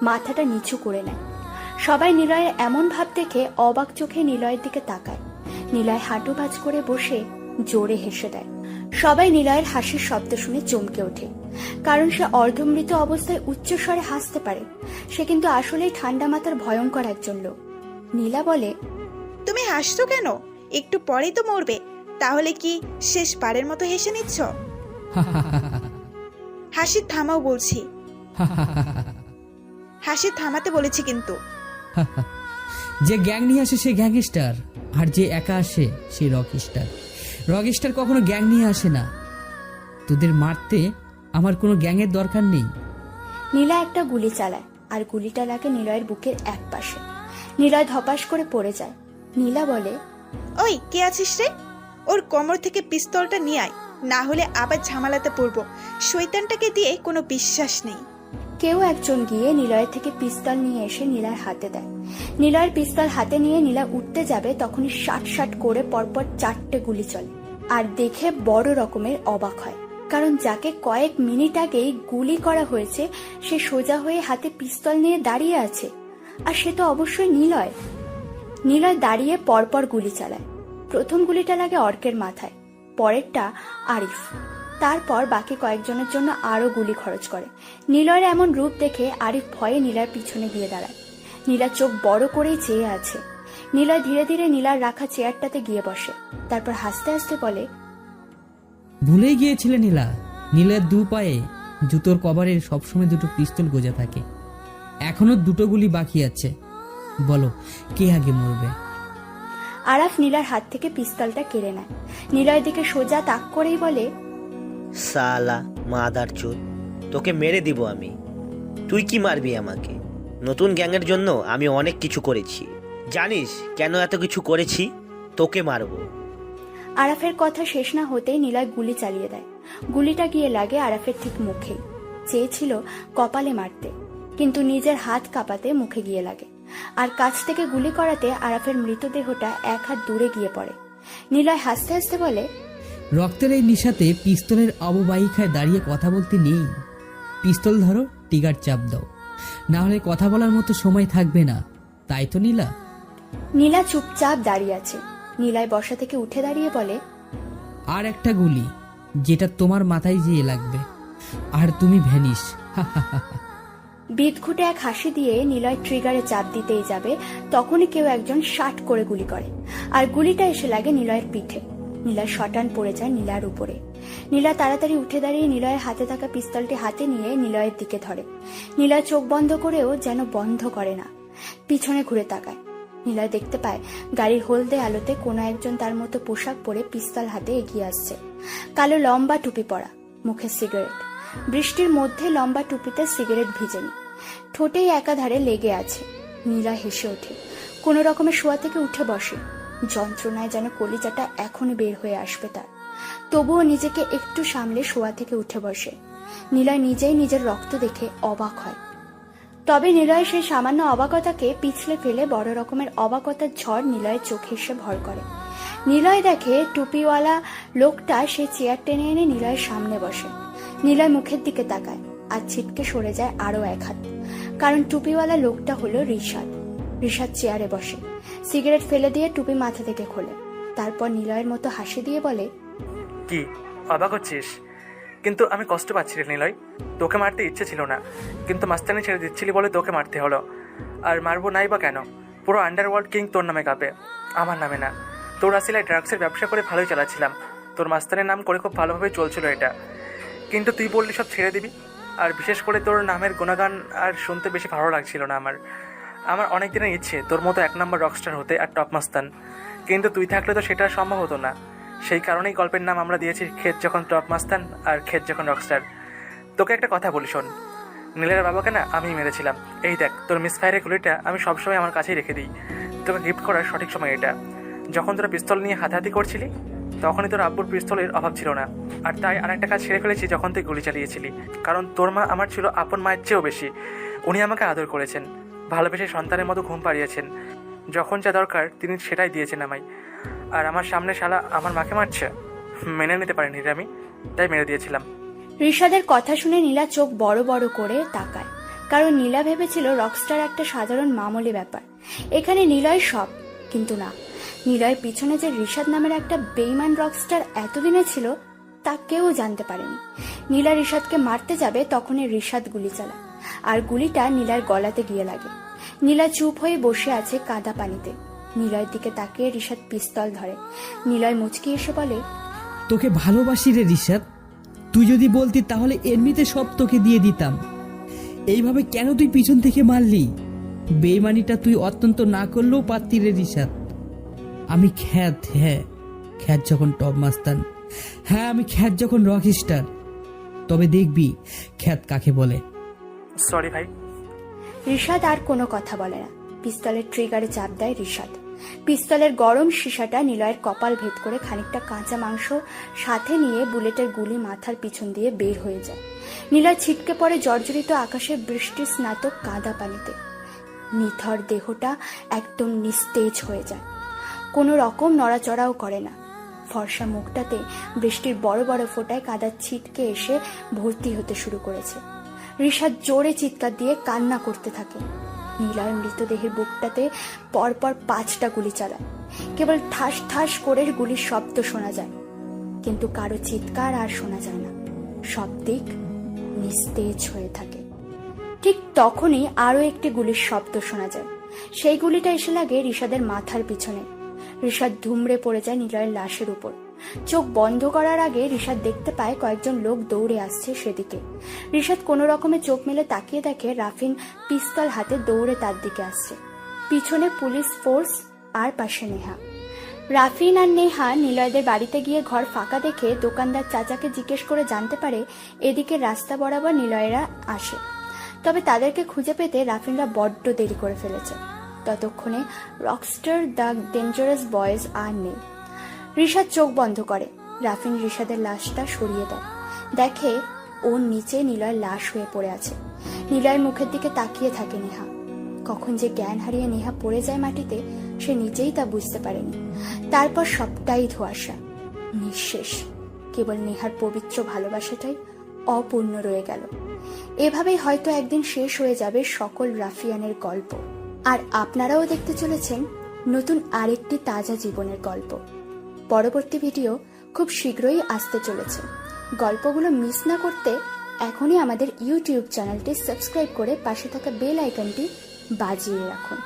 মাথাটা নিচু করে নেয়। সবাই নিলয়ের এমন ভাব দেখে অবাক চোখে নিলয়ের দিকে তাকায়। নিলয় হাঁটু ভাঁজ করে বসে জোরে হেসে দেয়। সবাই নিলয়ের হাসির শব্দ শুনে চমকে ওঠে, কারণ সে অর্ধমৃত অবস্থায় উচ্চস্বরে হাসতে পারে। সে কিন্তু আসলেই ঠান্ডা মাথার ভয়ঙ্কর একজন লোক। নীলা বলে, তুমি হাসছো কেন? একটু পরেই তো মরবে, তাহলে কি শেষবারের মতো হেসে নিচ্ছ? হাসি থামাও বলছি, হাসি থামাতে বলেছি কিন্তু। যে গ্যাং নিয়ে আসে সে গ্যাংস্টার, আর যে একা আসে সে রক স্টার। রক স্টার কখনো গ্যাং নিয়ে আসে না। তোদের মারতে আমার কোনো গ্যাংয়ের দরকার নেই। নীলা একটা গুলি চালায়, আর গুলিটা লাগে নিলয়ের বুকের এক পাশে। নিলয় ধপাস করে পড়ে যায়। নীলা বলে, ওই কে আছিস রে? ওর কোমর থেকে পিস্তলটা নিয়ে আয়, না হলে আবার ঝামেলাতে পড়বো। শয়তানটাকে দিয়ে কোনো বিশ্বাস নেই। কেউ একজন গিয়ে নিলয়ের থেকে পিস্তল নিয়ে এসে নীলার হাতে দেয়। নিলয়ের পিস্তল হাতে নিয়ে নীলা উঠতে যাবে, তখনই শাট শাট করে পরপর 4টে গুলি চলে। আর দেখে বড় রকমের অবাক হয়, কারণ যাকে কয়েক মিনিট আগেই গুলি করা হয়েছে সে সোজা হয়ে হাতে পিস্তল নিয়ে দাঁড়িয়ে আছে। আর সে তো অবশ্যই নিলয়। নিলয় দাঁড়িয়ে পরপর গুলি চালায়। প্রথম গুলিটা লাগে অর্কের মাথায়, পরেরটা আরিফ, তারপর বাকি কয়েকজনের জন্য আরো গুলি খরচ করে। নিলয়ের এমন রূপ দেখে আরিফ ভয়ে নীলার পিছনে গিয়ে দাঁড়ায়। নীলা চোখ বড় করেই চেয়ে আছে। নিলয় ধীরে ধীরে নীলার রাখা চেয়ারটাতে গিয়ে বসে, তারপর হাসতে হাসতে বলে, ভুলেই গিয়েছিলে নীলা, নীলার দু পায়ে জুতোর কভারে সবসময় দুটো পিস্তল গোজা থাকে। এখনো 2টো গুলি বাকি আছে। বলো কে আগে মরবে? আরাফ নীলার হাত থেকে পিস্তলটা কেড়ে নেয়। নিলয়ের দিকে সোজা তাক করেই বলে, সালা মাদার চোদ, তোকে মেরে দিব আমি। তুই কি মারবি আমাকে? নতুন গ্যাংয়ের জন্য আমি অনেক কিছু করেছি। জানিস কেন এত কিছু করেছি? তোকে মারবো। আরাফের কথা শেষ না হতেই নিলয় গুলি চালিয়ে দেয়। গুলিটা গিয়ে লাগে আরাফের ঠিক মুখে। চেয়েছিল কপালে মারতে, কিন্তু নিজের হাত কাঁপাতে মুখে গিয়ে লাগে। আর কাছ থেকে গুলি করাতে আরাফের মৃতদেহটা 1 হাত দূরে গিয়ে পড়ে। নিলয় হাসতে হাসতে বলে, রক্তের এই নিশাতে পিস্তলের অববাহিকায় দাঁড়িয়ে কথা বলতে নেই। পিস্তল ধরো, টিগার চাপ দাও, না হলে কথা বলার মতো সময় থাকবে না। তাই তো নীলা? নীলা চুপচাপ দাঁড়িয়ে আছে। নিলয় বসা থেকে উঠে দাঁড়িয়ে বলে, আর একটা গুলি, যেটা তোমার মাথায় যেয়ে লাগবে, আর তুমি ভ্যানিশ। বিদঘুটে এক হাসি দিয়ে নিলয় ট্রিগারে চাপ দিতেই যাবে, তখনই কেউ একজন শাট করে গুলি করে, আর গুলিটা এসে লাগে নিলয়ের পিঠে। নীলার শটান পড়ে যায় নীলার উপরে। নীলা তাড়াতাড়ি উঠে দাঁড়িয়ে নিলয়ের হাতে থাকা পিস্তলটি হাতে নিয়ে নিলয়ের দিকে ধরে। নীলা চোখ বন্ধ করেও যেন বন্ধ করে না, পিছনে ঘুরে তাকায়। নিলয় দেখতে পায় গাড়ির হলদে আলোতে কোনো একজন তার মতো পোশাক পরে পিস্তল হাতে এগিয়ে আসছে। কালো লম্বা টুপি পরা, মুখে সিগারেট। বৃষ্টির মধ্যে লম্বা টুপিতে সিগারেট ভিজেনি, ঠোঁটেই একাধারে লেগে আছে। নীলা হেসে ওঠে, কোনো রকমের শোয়া থেকে উঠে বসে। যন্ত্রণায় যেন কলিজাটা এখনই বের হয়ে আসবে তার। তবুও নিজেকে একটু সামলে শোয়া থেকে উঠে বসে। নিলয় নিজেই নিজের রক্ত দেখে অবাক হয়। তবে নিলয় সেই সামান্য অবাকতাকে পিছলে ফেলে বড় রকমের অবাকতার ঝড় নিলয়ের চোখে এসে ভর করে। নিলয় দেখে টুপিওয়ালা লোকটা সে চেয়ার টেনে এনে নিলয়ের সামনে বসে। নিলয় মুখের দিকে তাকায় আর ছিটকে সরে যায় আরো 1 হাত, কারণ টুপিওয়ালা লোকটা হলো রিশাদ। রিশাদ চেয়ারে বসে, সিগারেট ফেলে দিয়ে টুপি মাথা থেকে খোলে, তারপর নিলয়ের মতো হাসি দিয়ে বলে, কি অবাক হচ্ছিস? কিন্তু আমি কষ্ট পাচ্ছি রে নিলয়। তোকে মারতে ইচ্ছে ছিল না, কিন্তু মাস্তানি ছেড়ে দিচ্ছিলি বলে তোকে মারতে হলো। আর মারবো নাই বা কেন? পুরো আন্ডারওয়ার্ল্ড কিং তোর নামে কাঁপে, আমার নামে না। তোর আসিলায় ড্রাগসের ব্যবসা করে ভালোই চালাচ্ছিলাম, তোর মাস্তানের নাম করে খুব ভালোভাবে চলছিল এটা। কিন্তু তুই বললি সব ছেড়ে দিবি, আর বিশেষ করে তোর নামের গুণগান আর শুনতে বেশি ভালো লাগছিল না আমার। আমার অনেক দিনের ইচ্ছে তোর মতো 1 নম্বর রকস্টার হতে আর টপ মাস্তান, কিন্তু তুই থাকলে তো সেটা সম্ভব হতো না। সেই কারণেই গল্পের নাম আমরা দিয়েছি ক্ষেত যখন টপ মাস্তান আর ক্ষেত যখন রকস্টার। তোকে একটা কথা বলি শোন, নীলের বাবাকে না আমি মেরেছিলাম। এই দেখ, তোর মিসফায়ারের গুলিটা আমি সবসময় আমার কাছেই রেখে দিই। তোকে গিফট করার সঠিক সময় এটা। যখন তোরা পিস্তল নিয়ে হাতাহাতি করছিলি তখনই তোর আব্বুর পিস্তলের অভাব ছিল না। আর তাই আরেকটা কাজ সেরে ফেলেছি যখন তুই গুলি চালিয়েছিলি। কারণ তোর মা আমার ছিল আপন মায়ের চেয়েও বেশি। উনি আমাকে আদর করেছেন, ভালোবেসে সন্তানের মতো ঘুম পাড়িয়েছেন। যখন যা দরকার তিনি সেটাই দিয়েছেন আমায়। আর আমার সামনে শালা আমার মাকে মারছে, মেনে নিতে পারিনি আমি, তাই মেরে দিয়েছিলাম। ঋষাদের কথা শুনে নীলা চোখ বড় বড় করে তাকায়, কারণ নীলা ভেবেছিল রকস্টার একটা সাধারণ মামুলি ব্যাপার, এখানে নিলয় সব। কিন্তু না, নিলয়ের পিছনে যে ঋষাদ নামের একটা বেইমান রকস্টার এতদিনে ছিল তা কেউ জানতে পারেনি। নীলা ঋষাদকে মারতে যাবে তখনই ঋষাদ গুলি চালায়, আর গুলিটা নীলার গলাতে গিয়ে লাগে। নীলা চুপ হয়ে বসে আছে কাদা পানিতে। নিলয়ের দিকে তাকিয়ে ঋষাদ পিস্তল ধরে। নিলয় মুচকি এসে বলে, তোকে ভালোবাসি রে ঋষাদ, তুই যদি বলতি তাহলে এমনিতে সব তোকে দিয়ে দিতাম। এইভাবে কেন তুই পিছন থেকে মারলি? বেইমানিটা তুই অত্যন্ত না করলেও পারতি রে ঋষাদ। আমি খ্যাত, হ্যাঁ খ্যাত যখন টপ মাস্তান, হ্যাঁ আমি খ্যাত যখন রক স্টার, তবে দেখবি খ্যাত কাকে বলে। সরি ভাই। ঋষাদ আর কোনো কথা বলে না। পিস্তলের ট্রিগারে চাপ দেয় ঋষাদ। পিস্তলের গরম সীসাটা নিলয়ের কপাল ভেদ করে খানিকটা কাঁচা মাংস সাথে নিয়ে বুলেটের গুলি মাথার পিছন দিয়ে বের হয়ে যায়। নিলয় ছিটকে পড়ে জর্জরিত আকাশের বৃষ্টি স্নাতক কাদা পানিতে। নিথর দেহটা একদম নিস্তেজ হয়ে যায়, কোনো রকম নড়াচড়াও করে না। ফর্সা মুখটাতে বৃষ্টির বড় বড় ফোঁটায় কাদার ছিটকে এসে ভর্তি হতে শুরু করেছে। ঋষাদ জোরে চিৎকার দিয়ে কান্না করতে থাকে। নিলয়ের মৃতদেহের বুকটাতে পরপর 5টা গুলি চালায়। কেবল ঠাস ঠাস করে গুলির শব্দ শোনা যায়, কিন্তু কারো চিৎকার আর শোনা যায় না। সব দিক নিস্তেজ হয়ে থাকে। ঠিক তখনই আরো একটি গুলির শব্দ শোনা যায়। সেই গুলিটা এসে লাগে ঋষাদের মাথার পিছনে। ঋষাদ ধুমড়ে পড়ে যায় নিলয়ের লাশের উপর। চোখ বন্ধ করার আগে ঋষাদ দেখতে পায় কয়েকজন লোক দৌড়ে আসছে সেদিকে। ঋষাদ কোনো রকমে চোখ মেলে তাকিয়ে দেখে রাফিন পিস্তল হাতে দৌড়ে তার দিকে আসছে। পিছনে পুলিশ ফোর্স আর পাশে নেহা। রাফিন আর নেহা নিলয়দের বাড়িতে গিয়ে ঘর ফাঁকা দেখে দোকানদার চাচাকে জিজ্ঞেস করে জানতে পারে এদিকে রাস্তা বরাবর নিলয়েরা আসে। তবে তাদেরকে খুঁজে পেতে রাফিনরা বড্ড দেরি করে ফেলেছে। ততক্ষণে রকস্টার দ্য ডেঞ্জারাস বয়েজ আর নেই। ঋষাদ চোখ বন্ধ করে। রাফিন ঋষাদের লাশটা সরিয়ে দেয়, দেখে ওর নিচে নিলয়ের লাশ হয়ে পড়ে আছে। নিলয়ের মুখের দিকে তাকিয়ে থাকে নেহা। কখন যে জ্ঞান হারিয়ে নেহা পড়ে যায় মাটিতে সে নিজেই তা বুঝতে পারেনি। তারপর সবটাই ধোঁয়াশা, নিঃশেষ। কেবল নেহার পবিত্র ভালোবাসাটাই অপূর্ণ রয়ে গেল। এভাবেই হয়তো একদিন শেষ হয়ে যাবে সকল রাফিয়ানের গল্প। আর আপনারাও দেখতে চলেছেন নতুন আরেকটি তাজা জীবনের গল্প। পরবর্তী ভিডিও খুব শীঘ্রই আসতে চলেছে। গল্পগুলো মিস না করতে এখনই আমাদের ইউটিউব চ্যানেলটি সাবস্ক্রাইব করে পাশে থাকা বেল আইকনটি বাজিয়ে রাখুন।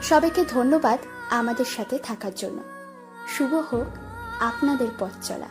সবাইকে ধন্যবাদ আমাদের সাথে থাকার জন্য। শুভ হোক আপনাদের পথ চলা।